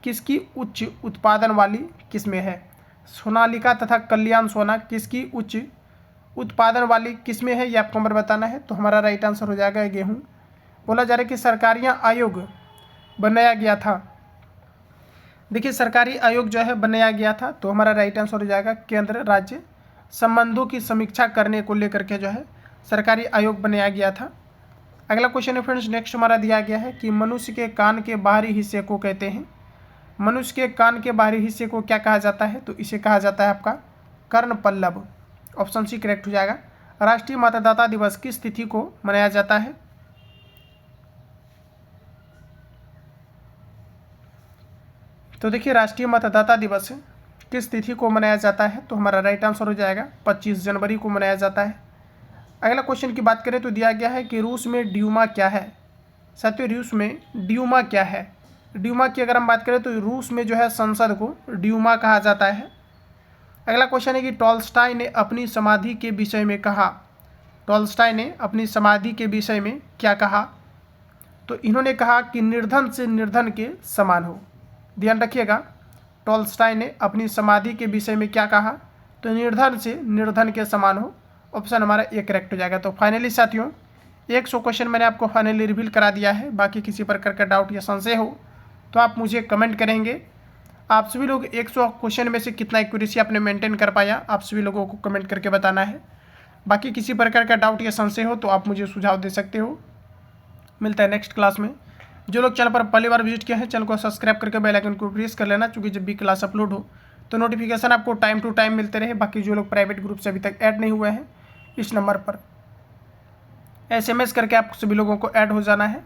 किसकी उच्च उत्पादन वाली किस्में है। सोनालिका तथा कल्याण सोना किसकी उच्च उत्पादन वाली किस्में है, ये आपको नंबर बताना है। तो हमारा राइट आंसर हो जाएगा गेहूँ। बोला जा रहा है कि सरकारी आयोग बनाया गया था। देखिए सरकारी आयोग जो है बनाया गया था, तो हमारा राइट आंसर हो जाएगा केंद्र राज्य संबंधों की समीक्षा करने को लेकर के जो है सरकारी आयोग बनाया गया था। अगला क्वेश्चन है फ्रेंड्स, नेक्स्ट हमारा दिया गया है कि मनुष्य के कान के बाहरी हिस्से को कहते हैं। मनुष्य के कान के बाहरी हिस्से को क्या कहा जाता है, तो इसे कहा जाता है आपका कर्णपल्लव। ऑप्शन सी करेक्ट हो जाएगा। राष्ट्रीय मतदाता दिवस किस तिथि को मनाया जाता है, तो देखिए राष्ट्रीय मतदाता दिवस किस तिथि को मनाया जाता है, तो हमारा राइट आंसर हो जाएगा 25 जनवरी को मनाया जाता है। अगला क्वेश्चन की बात करें तो दिया गया है कि रूस में ड्यूमा क्या है। साथियों रूस में ड्यूमा क्या है। ड्यूमा की अगर हम बात करें तो रूस में जो है संसद को ड्यूमा कहा जाता है। अगला क्वेश्चन है कि टॉल्स्टॉय ने अपनी समाधि के विषय में कहा। टॉल्स्टॉय ने अपनी समाधि के विषय में क्या कहा, तो इन्होंने कहा कि निर्धन से निर्धन के समान हो। ध्यान रखिएगा, टॉल्स्टॉय ने अपनी समाधि के विषय में क्या कहा, तो निर्धन से निर्धन के समान हो। ऑप्शन हमारा ए करेक्ट हो जाएगा। तो फाइनली साथियों 100 क्वेश्चन मैंने आपको फाइनली रिवील करा दिया है। बाकी किसी प्रकार का डाउट या संशय हो तो आप मुझे कमेंट करेंगे। आप सभी लोग 100 क्वेश्चन में से कितना एक्यूरेसी आपने मेंटेन कर पाया, आप सभी लोगों को कमेंट करके बताना है। बाकी किसी प्रकार का डाउट या संशय हो तो आप मुझे सुझाव दे सकते हो। मिलता है नेक्स्ट क्लास में। जो लोग चैनल पर पहली बार विजिट किए हैं चैनल को सब्सक्राइब करके बेल आइकन को प्रेस कर लेना, क्योंकि जब भी क्लास अपलोड हो तो नोटिफिकेशन आपको टाइम टू टाइम मिलते रहे। बाकी जो लोग प्राइवेट ग्रुप से अभी तक ऐड नहीं हुए हैं, इस नंबर पर SMS करके आप सभी लोगों को ऐड हो जाना है,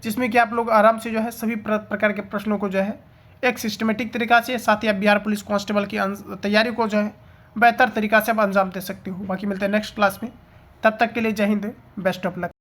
जिसमें कि आप लोग आराम से जो है सभी प्रकार के प्रश्नों को जो है एक सिस्टमेटिक तरीका से, साथ ही आप बिहार पुलिस कांस्टेबल की तैयारी को जो है बेहतर तरीका से आप अंजाम दे सकते हो। बाकी मिलते हैं नेक्स्ट क्लास में, तब तक के लिए जय हिंद, बेस्ट ऑफ लक।